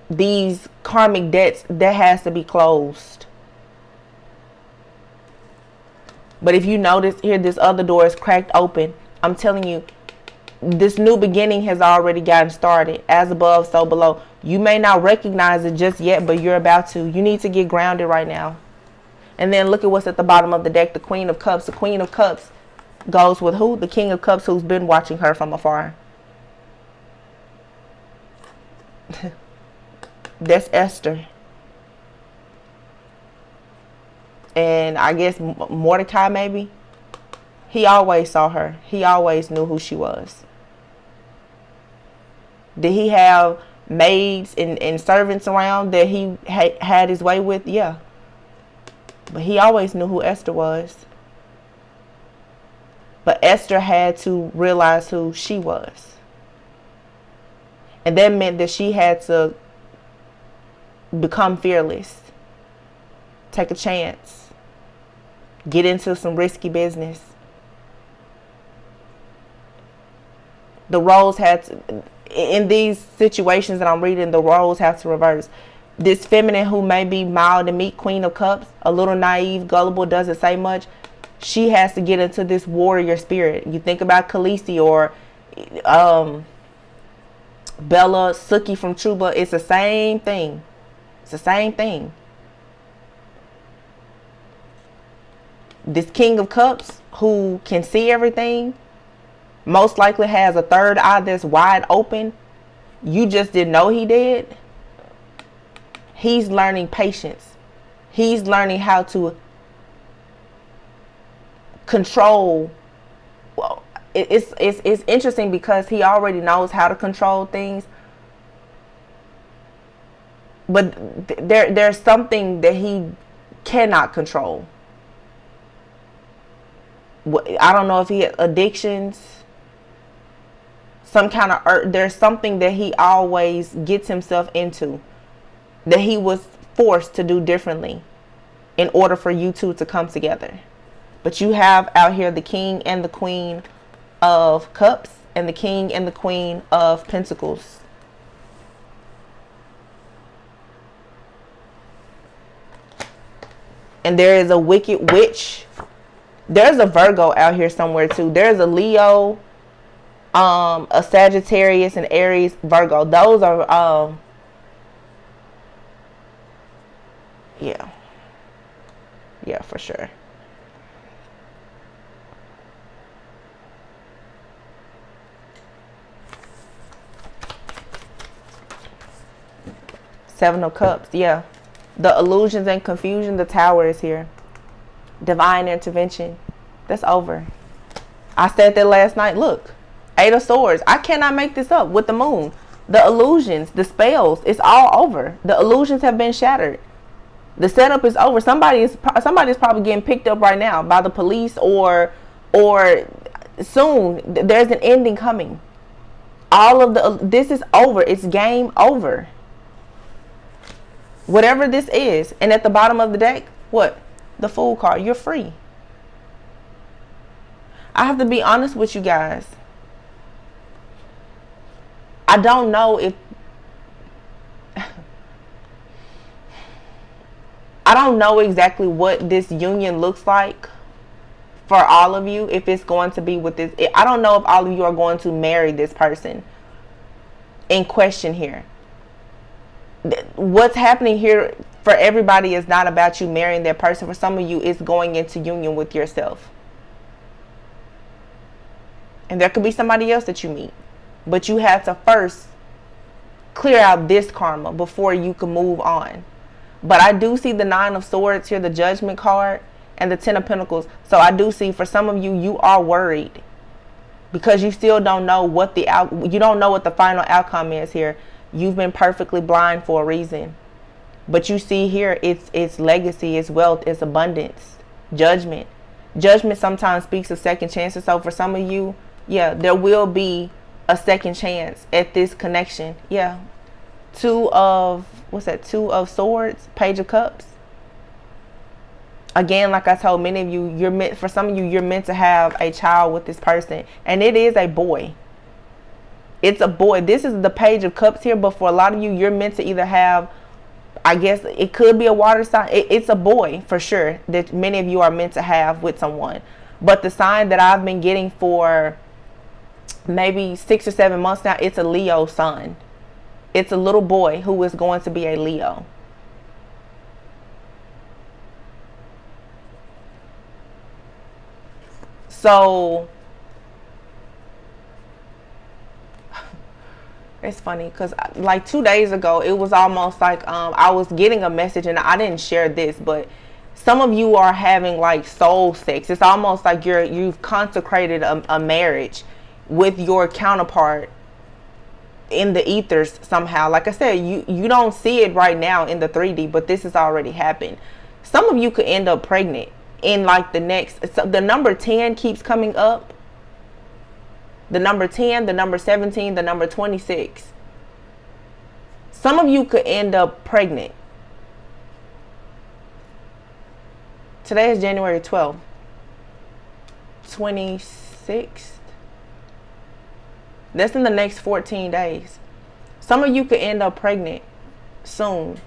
these karmic debts, that has to be closed. But if you notice here, this other door is cracked open. I'm telling you, this new beginning has already gotten started. As above, so below. You may not recognize it just yet, but you're about to. You need to get grounded right now. And then look at what's at the bottom of the deck. The Queen of Cups. The Queen of Cups goes with who? The King of Cups, who's been watching her from afar. That's Esther. And I guess Mordecai, maybe. He always saw her. He always knew who she was. Did he have maids and servants around that he had his way with? Yeah. But he always knew who Esther was. But Esther had to realize who she was. And that meant that she had to become fearless. Take a chance. Get into some risky business. The roles had to, in these situations that I'm reading, the roles have to reverse. This feminine who may be mild and meek, Queen of Cups, a little naive, gullible, doesn't say much. She has to get into this warrior spirit. You think about Khaleesi or Bella, Suki from True Blood. It's the same thing. It's the same thing. This King of Cups who can see everything, most likely has a third eye that's wide open. You just didn't know he did. He's learning patience. He's learning how to control. Well, it's interesting because he already knows how to control things. But there's something that he cannot control. I don't know if he had addictions. Some kind of there's something that he always gets himself into that he was forced to do differently in order for you two to come together. But you have out here the King and the Queen of Cups and the King and the Queen of Pentacles. And there is a wicked witch. There's a Virgo out here somewhere too. There's a Leo, a Sagittarius, and Aries, Virgo. Those are yeah, for sure. Seven of Cups, yeah. The illusions and confusion, the Tower is here. Divine intervention. That's over. I said that last night. Look, Eight of Swords. I cannot make this up with the moon. The illusions, the spells, it's all over. The illusions have been shattered. The setup is over. Somebody's probably getting picked up right now by the police or soon. There's an ending coming. All of this is over. It's game over. Whatever this is. And at the bottom of the deck, what? The Fool card. You're free. I have to be honest with you guys. I don't know if I don't know exactly what this union looks like for all of you, if it's going to be with this. I don't know if all of you are going to marry this person in question here. What's happening here for everybody is not about you marrying that person. For some of you, it's going into union with yourself. And there could be somebody else that you meet. But you have to first clear out this karma before you can move on. But I do see the 9 of Swords here, the Judgment card, and the 10 of Pentacles. So I do see for some of you, you are worried because you still don't know what you don't know what the final outcome is here. You've been perfectly blind for a reason. But you see here, it's legacy, it's wealth, it's abundance, judgment. Judgment sometimes speaks of second chances. So for some of you, yeah, there will be a second chance at this connection. Yeah. 2 of Swords, Page of Cups. Again, like I told many of you, for some of you, you're meant to have a child with this person. And it is a boy. It's a boy. This is the Page of Cups here. But for a lot of you, you're meant to either have, I guess it could be a water sign. It's a boy for sure that many of you are meant to have with someone. But the sign that I've been getting for maybe 6 or 7 months now, it's a Leo son. It's a little boy who is going to be a Leo. So it's funny because like 2 days ago, it was almost like I was getting a message, and I didn't share this, but some of you are having like soul sex. It's almost like you've consecrated a marriage with your counterpart in the ethers somehow. Like I said, you don't see it right now in the 3D, but this has already happened. Some of you could end up pregnant in like the next, so the number 10 keeps coming up. The number 10, the number 17, the number 26. Some of you could end up pregnant. Today is January 12th. 26th. That's in the next 14 days. Some of you could end up pregnant soon.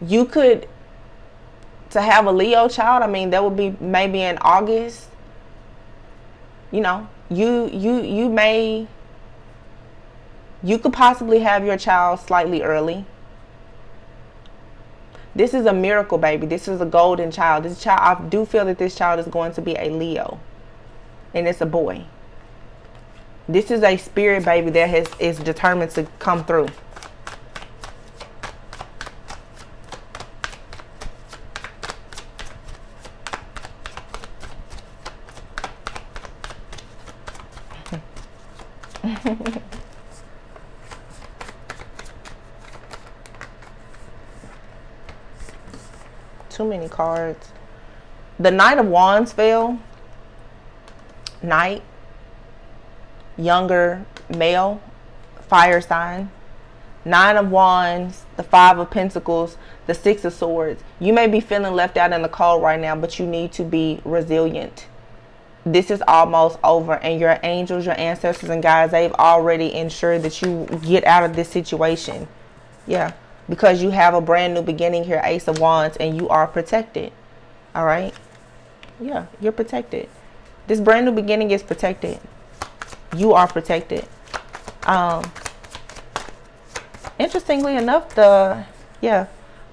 You could, to have a Leo child, I mean, that would be maybe in August. You know, you could possibly have your child slightly early. This is a miracle baby. This is a golden child. This child, I do feel that this child is going to be a Leo, and it's a boy. This is a spirit baby that is determined to come through. Too many cards. The Knight of Wands fell. Knight. Younger male. Fire sign. 9 of Wands. The 5 of Pentacles. The 6 of Swords. You may be feeling left out in the cold right now, but you need to be resilient. This is almost over, and your angels, your ancestors and guides, they've already ensured that you get out of this situation. Yeah. Because you have a brand new beginning here, Ace of Wands, and you are protected. All right? Yeah, you're protected. This brand new beginning is protected. You are protected. Interestingly enough, I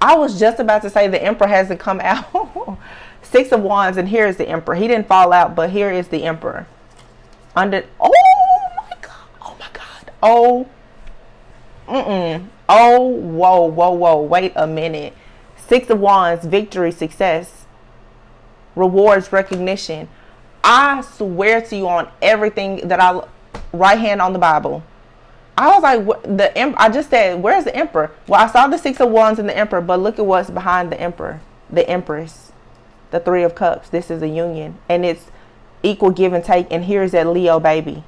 was just about to say the Emperor hasn't come out. 6 of Wands, and here is the Emperor. He didn't fall out, but here is the Emperor. Oh my God. Oh, whoa. Wait a minute. 6 of Wands, victory, success, rewards, recognition. I swear to you on everything that right hand on the Bible. I was like, I just said, where's the Emperor? Well, I saw the 6 of Wands and the Emperor, but look at what's behind the Emperor, the Empress, the 3 of Cups. This is a union, and it's equal give and take. And here's that Leo baby,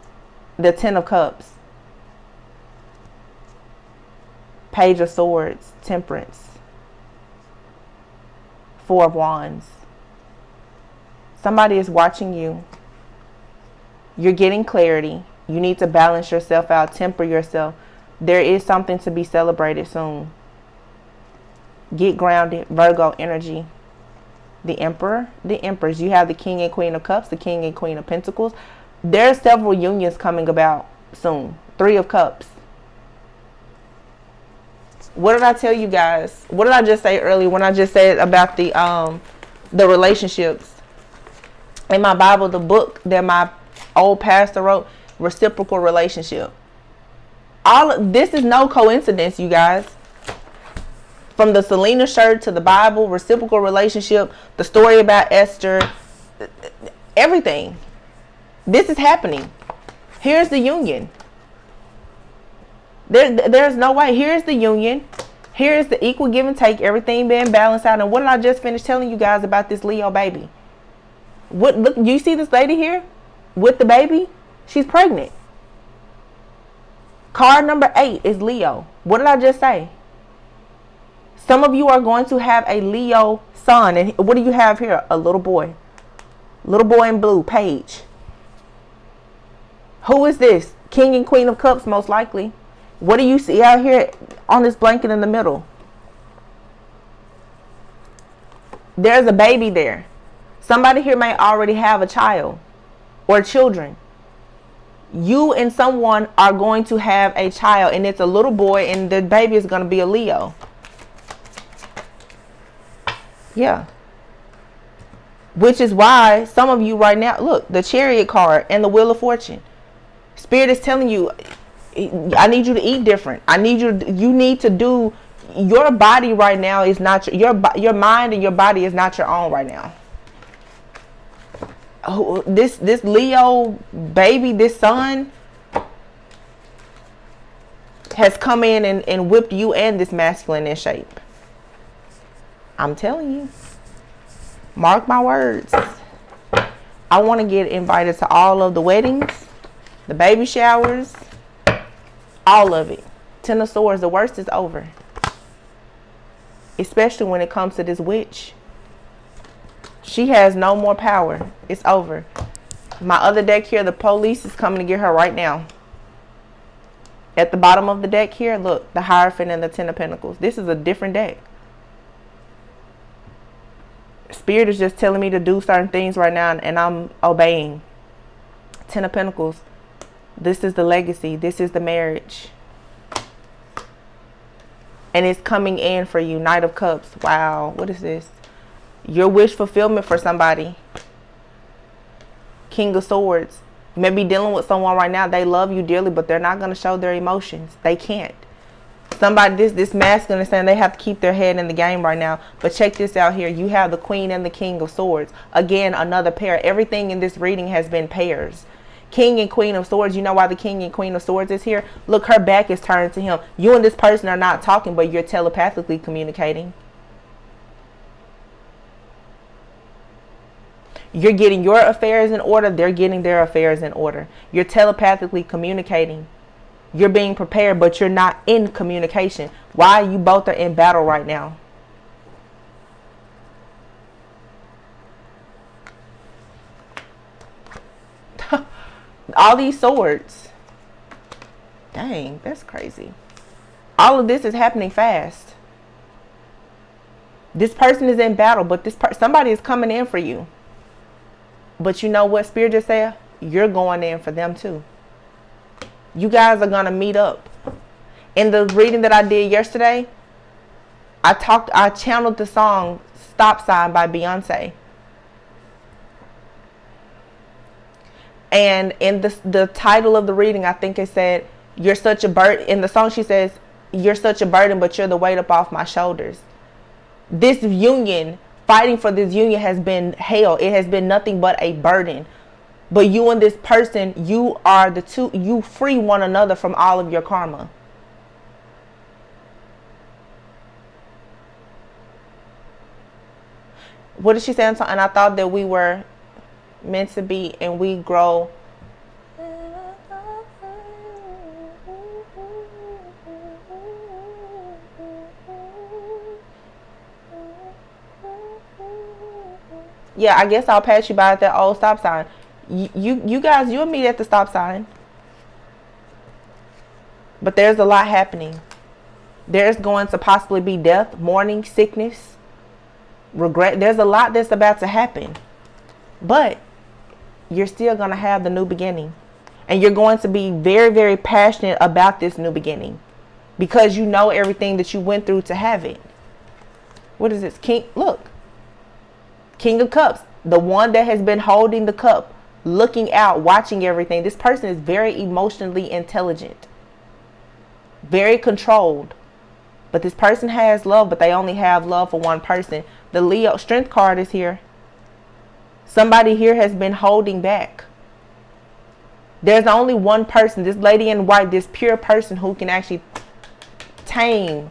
the 10 of Cups. Page of Swords, Temperance, 4 of Wands. Somebody is watching you. You're getting clarity. You need to balance yourself out, temper yourself. There is something to be celebrated soon. Get grounded, Virgo energy. the Emperor, the Empress. You have the King and Queen of Cups, the King and Queen of Pentacles. There are several unions coming about soon. Three of Cups. What did I tell you guys? What did I just say earlier when I just said about the relationships? In my Bible, the book that my old pastor wrote, Reciprocal Relationship. This is no coincidence, you guys. From the Selena shirt to the Bible, reciprocal relationship, the story about Esther, everything. This is happening. Here's the union. There's no way. Here's the union. Here's the equal give and take, everything being balanced out. And what did I just finish telling you guys about this Leo baby? Look, you see this lady here with the baby? She's pregnant. Card number 8 is Leo. What did I just say? Some of you are going to have a Leo son. And what do you have here? A little boy. Little boy in blue, Paige. Who is this? King and Queen of Cups, most likely. What do you see out here on this blanket in the middle? There's a baby there. Somebody here may already have a child or children. You and someone are going to have a child, and it's a little boy, and the baby is going to be a Leo. Yeah. Which is why some of you right now, look, the Chariot card and the Wheel of Fortune. Spirit is telling you, I need you to eat different. You need to do, your body right now is not, your mind and your body is not your own right now. This Leo baby, this son, has come in and whipped you and this masculine in shape. I'm telling you. Mark my words. I want to get invited to all of the weddings, the baby showers, all of it. 10 of Swords, the worst is over. Especially when it comes to this witch. She has no more power. It's over. My other deck here, the Police is coming to get her right now. At the bottom of the deck here, look, the Hierophant and the 10 of Pentacles. This is a different deck. Spirit is just telling me to do certain things right now, and I'm obeying. 10 of Pentacles. This is the legacy. This is the marriage. And it's coming in for you. Knight of Cups. Wow. What is this? Your wish fulfillment for somebody. King of Swords. You may be dealing with someone right now. They love you dearly, but they're not going to show their emotions. They can't. Somebody, this masculine is saying they have to keep their head in the game right now. But check this out here. You have the Queen and the King of Swords. Again, another pair. Everything in this reading has been pairs. King and Queen of Swords. You know why the King and Queen of Swords is here? Look, her back is turned to him. You and this person are not talking, but you're telepathically communicating. You're getting your affairs in order. They're getting their affairs in order. You're telepathically communicating. You're being prepared, but you're not in communication. Why? You both are in battle right now. All these swords. Dang, that's crazy. All of this is happening fast. This person is in battle, but somebody is coming in for you. But you know what Spirit just said? You're going in for them too. You guys are going to meet up. In the reading that I did yesterday, I channeled the song Stop Sign by Beyonce. And in the title of the reading, I think it said, you're such a burden. In the song she says, you're such a burden, but you're the weight up off my shoulders. This union, fighting for this union has been hell. It has been nothing but a burden. But you and this person, you are the two, you free one another from all of your karma. What did she say? And I thought that we were meant to be and we grow. Yeah, I guess I'll pass you by at that old stop sign. You guys, you'll meet at the stop sign. But there's a lot happening. There's going to possibly be death, mourning, sickness. regret. There's a lot that's about to happen, but you're still going to have the new beginning. And you're going to be very, very passionate about this new beginning because you know everything that you went through to have it. What is this? Look. King of Cups. The one that has been holding the cup, looking out, watching everything. This person is very emotionally intelligent. Very controlled. But this person has love, but they only have love for one person. The Leo Strength card is here. Somebody here has been holding back. There's only one person, this lady in white, this pure person who can actually tame.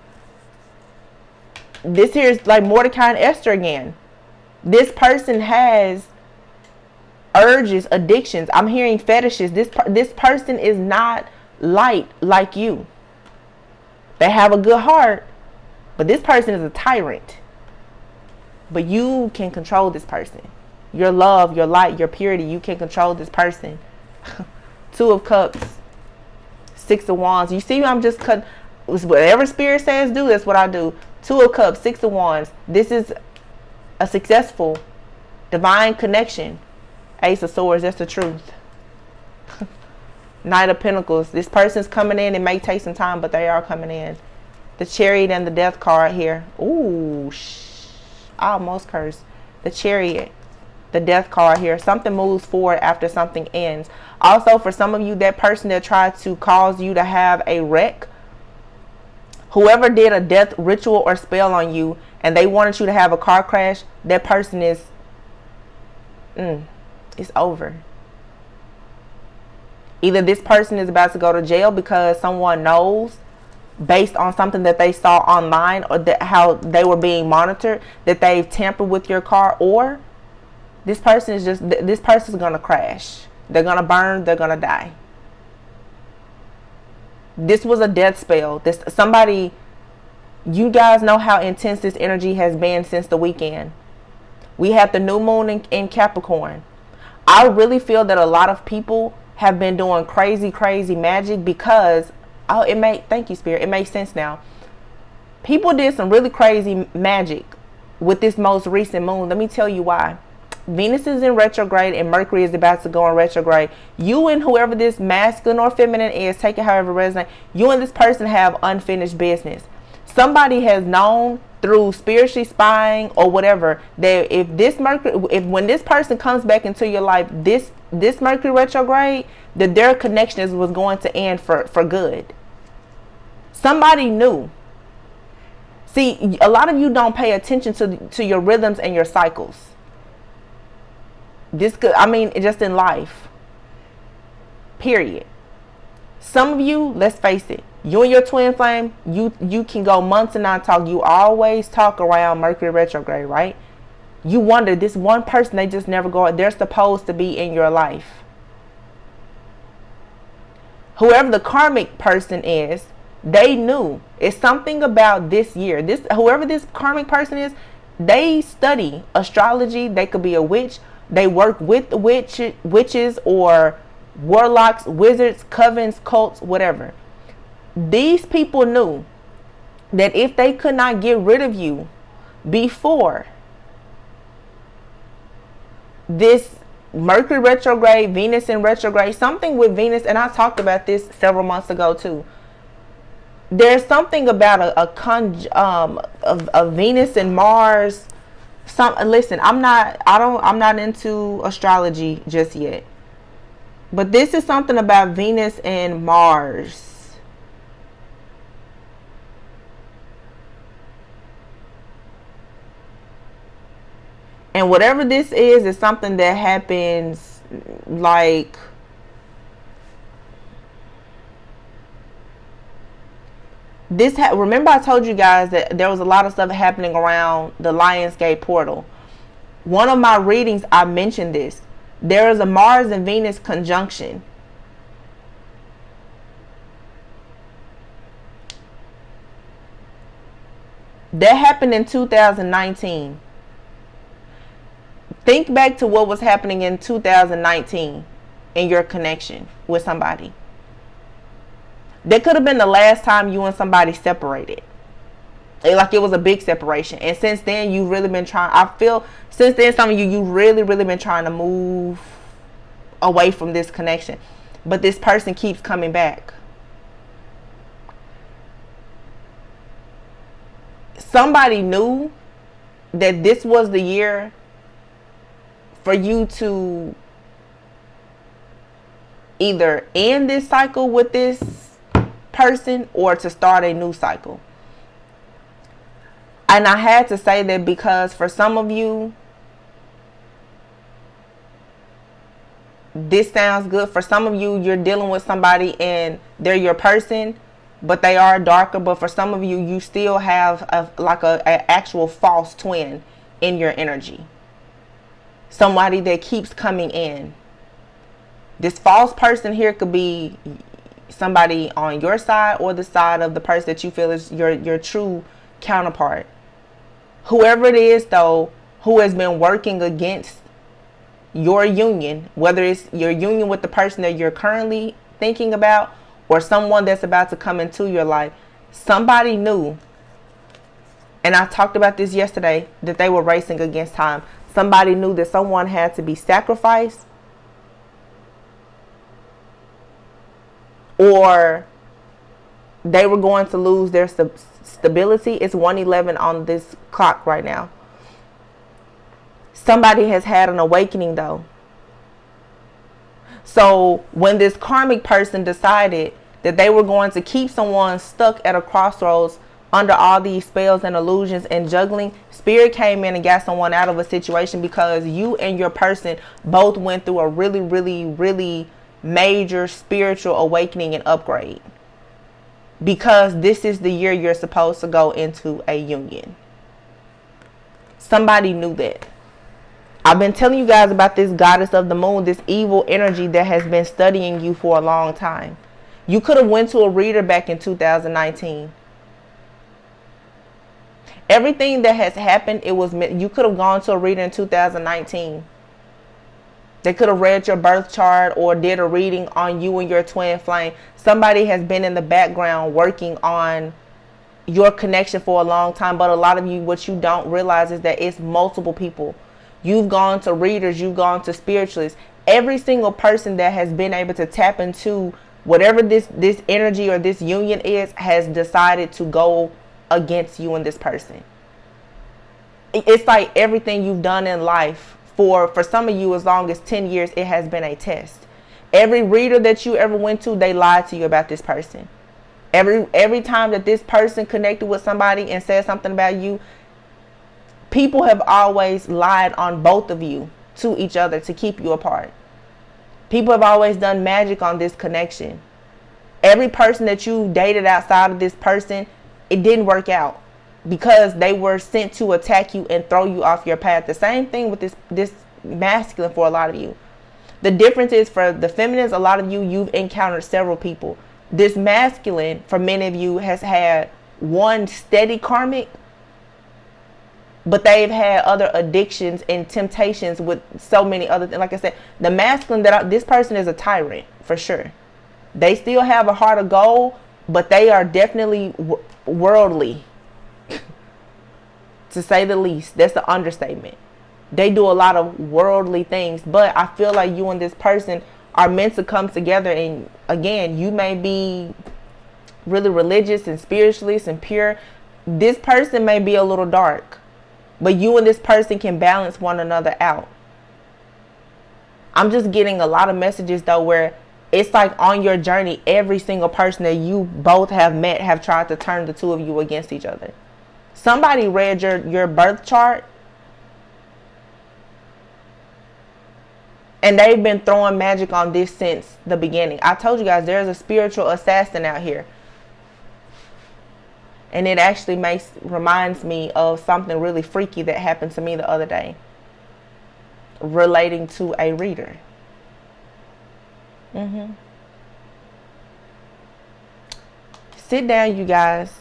This here is like Mordecai and Esther again. This person has urges, addictions. I'm hearing fetishes. This person is not light like you. They have a good heart, but this person is a tyrant. But you can control this person. Your love, your light, your purity, you can control this person. Two of Cups, Six of Wands. You see, I'm just cut. Whatever Spirit says do, that's what I do. Two of Cups, Six of Wands. This is a successful divine connection. Ace of Swords, that's the truth. Knight of Pentacles. This person's coming in. It may take some time, but they are coming in. The Chariot and the Death card here. Ooh, I almost cursed. The Chariot. The Death card here. Something moves forward after something ends. Also, for some of you, that person that tried to cause you to have a wreck, whoever did a death ritual or spell on you and they wanted you to have a car crash, that person is, it's over. Either this person is about to go to jail because someone knows, based on something that they saw online or that how they were being monitored, that they've tampered with your car, or this person is going to crash. They're going to burn. They're going to die. This was a death spell. Somebody, you guys know how intense this energy has been since the weekend. We had the new moon in Capricorn. I really feel that a lot of people have been doing crazy magic because, thank you, Spirit. It makes sense now. People did some really crazy magic with this most recent moon. Let me tell you why. Venus is in retrograde and Mercury is about to go in retrograde. You and whoever this masculine or feminine is, take it however it resonates, you and this person have unfinished business. Somebody has known through spiritually spying or whatever that when this person comes back into your life, this Mercury retrograde, that their connections was going to end for good. Somebody knew. See, a lot of you don't pay attention to your rhythms and your cycles. Just in life. Period. Some of you, let's face it, you and your twin flame, you can go months and not talk. You always talk around Mercury retrograde, right? You wonder, this one person, they just never go. They're supposed to be in your life. Whoever the karmic person is, they knew. It's something about this year. Whoever this karmic person is, they study astrology. They could be a witch. They work with witches or warlocks, wizards, covens, cults, whatever. These people knew that if they could not get rid of you before this Mercury retrograde, Venus in retrograde, something with Venus, and I talked about this several months ago too. There's something about a Venus and Mars. Listen, I'm not into astrology just yet. But this is something about Venus and Mars. And whatever this is something that happens like this. Remember I told you guys that there was a lot of stuff happening around the Lionsgate portal. One of my readings, I mentioned this. There is a Mars and Venus conjunction. That happened in 2019. Think back to what was happening in 2019 in your connection with somebody. That could have been the last time you and somebody separated. Like it was a big separation. And since then, you've really been trying, I feel, since then, some of you really, really been trying to move away from this connection. But this person keeps coming back. Somebody knew that this was the year for you to either end this cycle with this person or to start a new cycle. And I had to say that because for some of you, this sounds good. For some of you, you're dealing with somebody and they're your person, but they are darker. But for some of you, you still have a actual false twin in your energy. Somebody that keeps coming in. This false person here could be somebody on your side or the side of the person that you feel is your true counterpart. Whoever it is, though, who has been working against your union, whether it's your union with the person that you're currently thinking about or someone that's about to come into your life, somebody knew, and I talked about this yesterday, that they were racing against time. Somebody knew that someone had to be sacrificed, or they were going to lose their stability. It's 1:11 on this clock right now. Somebody has had an awakening, though. So when this karmic person decided that they were going to keep someone stuck at a crossroads under all these spells and illusions and juggling, Spirit came in and got someone out of a situation, because you and your person both went through a really, really, really major spiritual awakening and upgrade. Because this is the year you're supposed to go into a union. Somebody knew that. I've been telling you guys about this goddess of the moon, this evil energy that has been studying you for a long time. You could have went to a reader back in 2019. Everything that has happened, you could have gone to a reader in 2019. They could have read your birth chart or did a reading on you and your twin flame. Somebody has been in the background working on your connection for a long time. But a lot of you, what you don't realize is that it's multiple people. You've gone to readers, you've gone to spiritualists. Every single person that has been able to tap into whatever this energy or this union is, has decided to go against you and this person. It's like everything you've done in life, for some of you, as long as 10 years, it has been a test. Every reader that you ever went to, they lied to you about this person. Every time that this person connected with somebody and said something about you, people have always lied on both of you to each other to keep you apart. People have always done magic on this connection. Every person that you dated outside of this person, it didn't work out, because they were sent to attack you and throw you off your path. The same thing with this masculine for a lot of you. The difference is, for the feminines, a lot of you, you've encountered several people. This masculine, for many of you, has had one steady karmic, but they've had other addictions and temptations with so many other things. Like I said, the masculine, this person is a tyrant for sure. They still have a heart of gold, but they are definitely worldly, to say the least. That's the understatement. They do a lot of worldly things, but I feel like you and this person are meant to come together. And again, you may be really religious and spiritualist and pure. This person may be a little dark, but you and this person can balance one another out. I'm just getting a lot of messages, though, where it's like on your journey, every single person that you both have met have tried to turn the two of you against each other. Somebody read your birth chart, and they've been throwing magic on this since the beginning. I told you guys, there's a spiritual assassin out here. And it actually reminds me of something really freaky that happened to me the other day, relating to a reader. Sit down, you guys.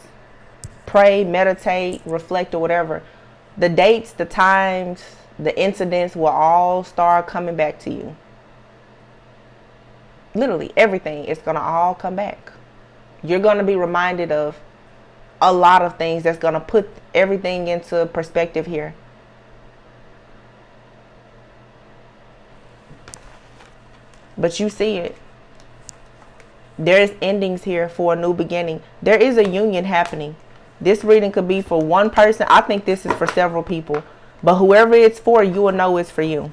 Pray, meditate, reflect, or whatever. The dates, the times, the incidents will all start coming back to you. Literally everything is going to all come back. You're going to be reminded of, a lot of things that's going to put everything into perspective here. But you see it. There's endings here for a new beginning. There is a union happening. This reading could be for one person. I think this is for several people. But whoever it's for, you will know it's for you.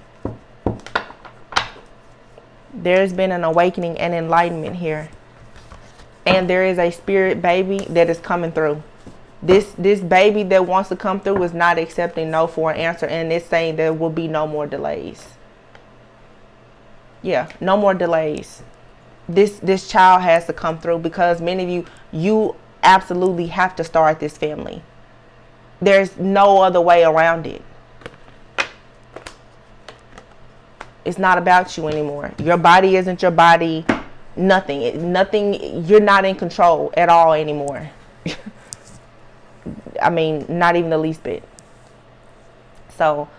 There's been an awakening and enlightenment here. And there is a spirit baby that is coming through. This baby that wants to come through is not accepting no for an answer. And it's saying there will be no more delays. Yeah, no more delays. This child has to come through, because many of you absolutely have to start this family. There's no other way around it. It's not about you anymore. Your body isn't your body. Nothing. You're not in control at all anymore. I mean, not even the least bit. So,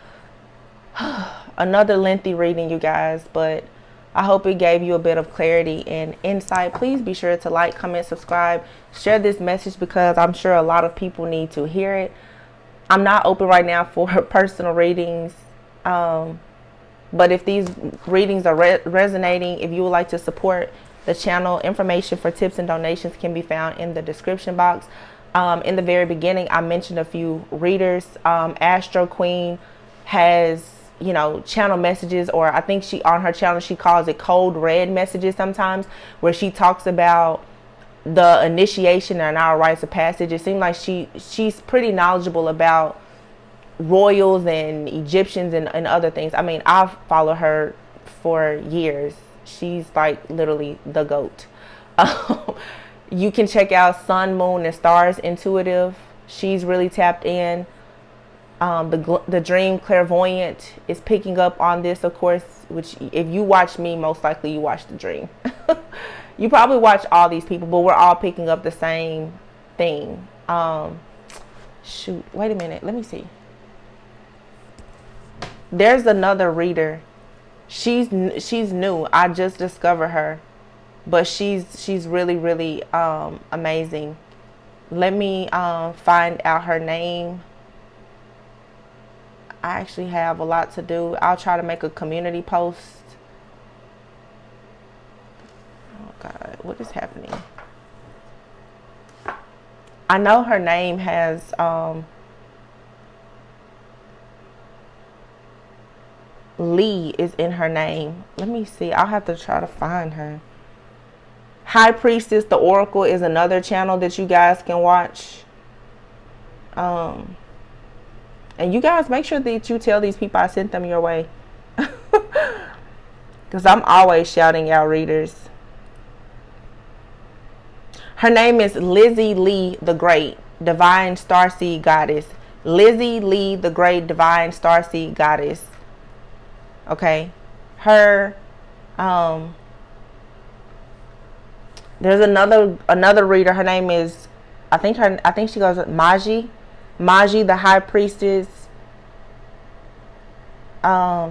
another lengthy reading, you guys, but I hope it gave you a bit of clarity and insight. Please be sure to like, comment, subscribe, share this message, because I'm sure a lot of people need to hear it. I'm not open right now for personal readings. But if these readings are resonating, if you would like to support the channel, information for tips and donations can be found in the description box. In the very beginning, I mentioned a few readers. Astro Queen has, you know, channel messages, or I think on her channel she calls it code red messages sometimes, where she talks about the initiation and our rites of passage. It seems like she's pretty knowledgeable about royals and Egyptians and other things. I mean, I've followed her for years. She's like literally the GOAT. You can check out Sun, Moon, and Stars Intuitive. She's really tapped in. The Dream Clairvoyant is picking up on this, of course, which if you watch me, most likely you watch The Dream. You probably watch all these people, but we're all picking up the same thing. Shoot, wait a minute. Let me see. There's another reader. She's new. I just discovered her, but she's really, really amazing. Let me find out her name. I actually have a lot to do. I'll try to make a community post. Oh God, what is happening? I know her name has Lee is in her name. Let me see. I'll have to try to find her. High Priestess the Oracle is another channel that you guys can watch. And you guys make sure that you tell these people I sent them your way. Because I'm always shouting out readers. Her name is Lizzie Lee the Great, Divine Starseed Goddess. Lizzie Lee the Great, Divine Starseed Goddess. Okay. Her, there's another reader. Her name is, I think she goes Maji the High Priestess. I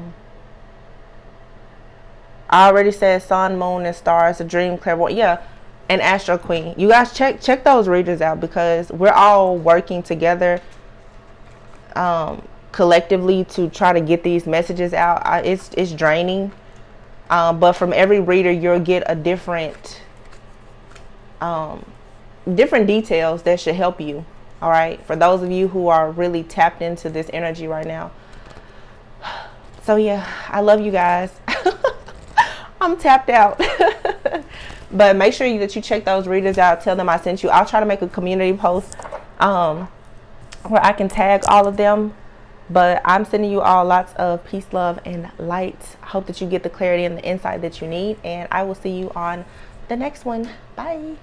already said Sun, Moon, and Stars, a Dream Clairvoyant. Yeah, and Astro Queen. You guys check those readers out, because we're all working together collectively to try to get these messages out. It's draining, but from every reader you'll get a different details that should help you. All right, for those of you who are really tapped into this energy right now. So yeah, I love you guys. I'm tapped out. But make sure that you check those readers out. Tell them I sent you. I'll try to make a community post where I can tag all of them. But I'm sending you all lots of peace, love, and light. I hope that you get the clarity and the insight that you need. And I will see you on the next one. Bye.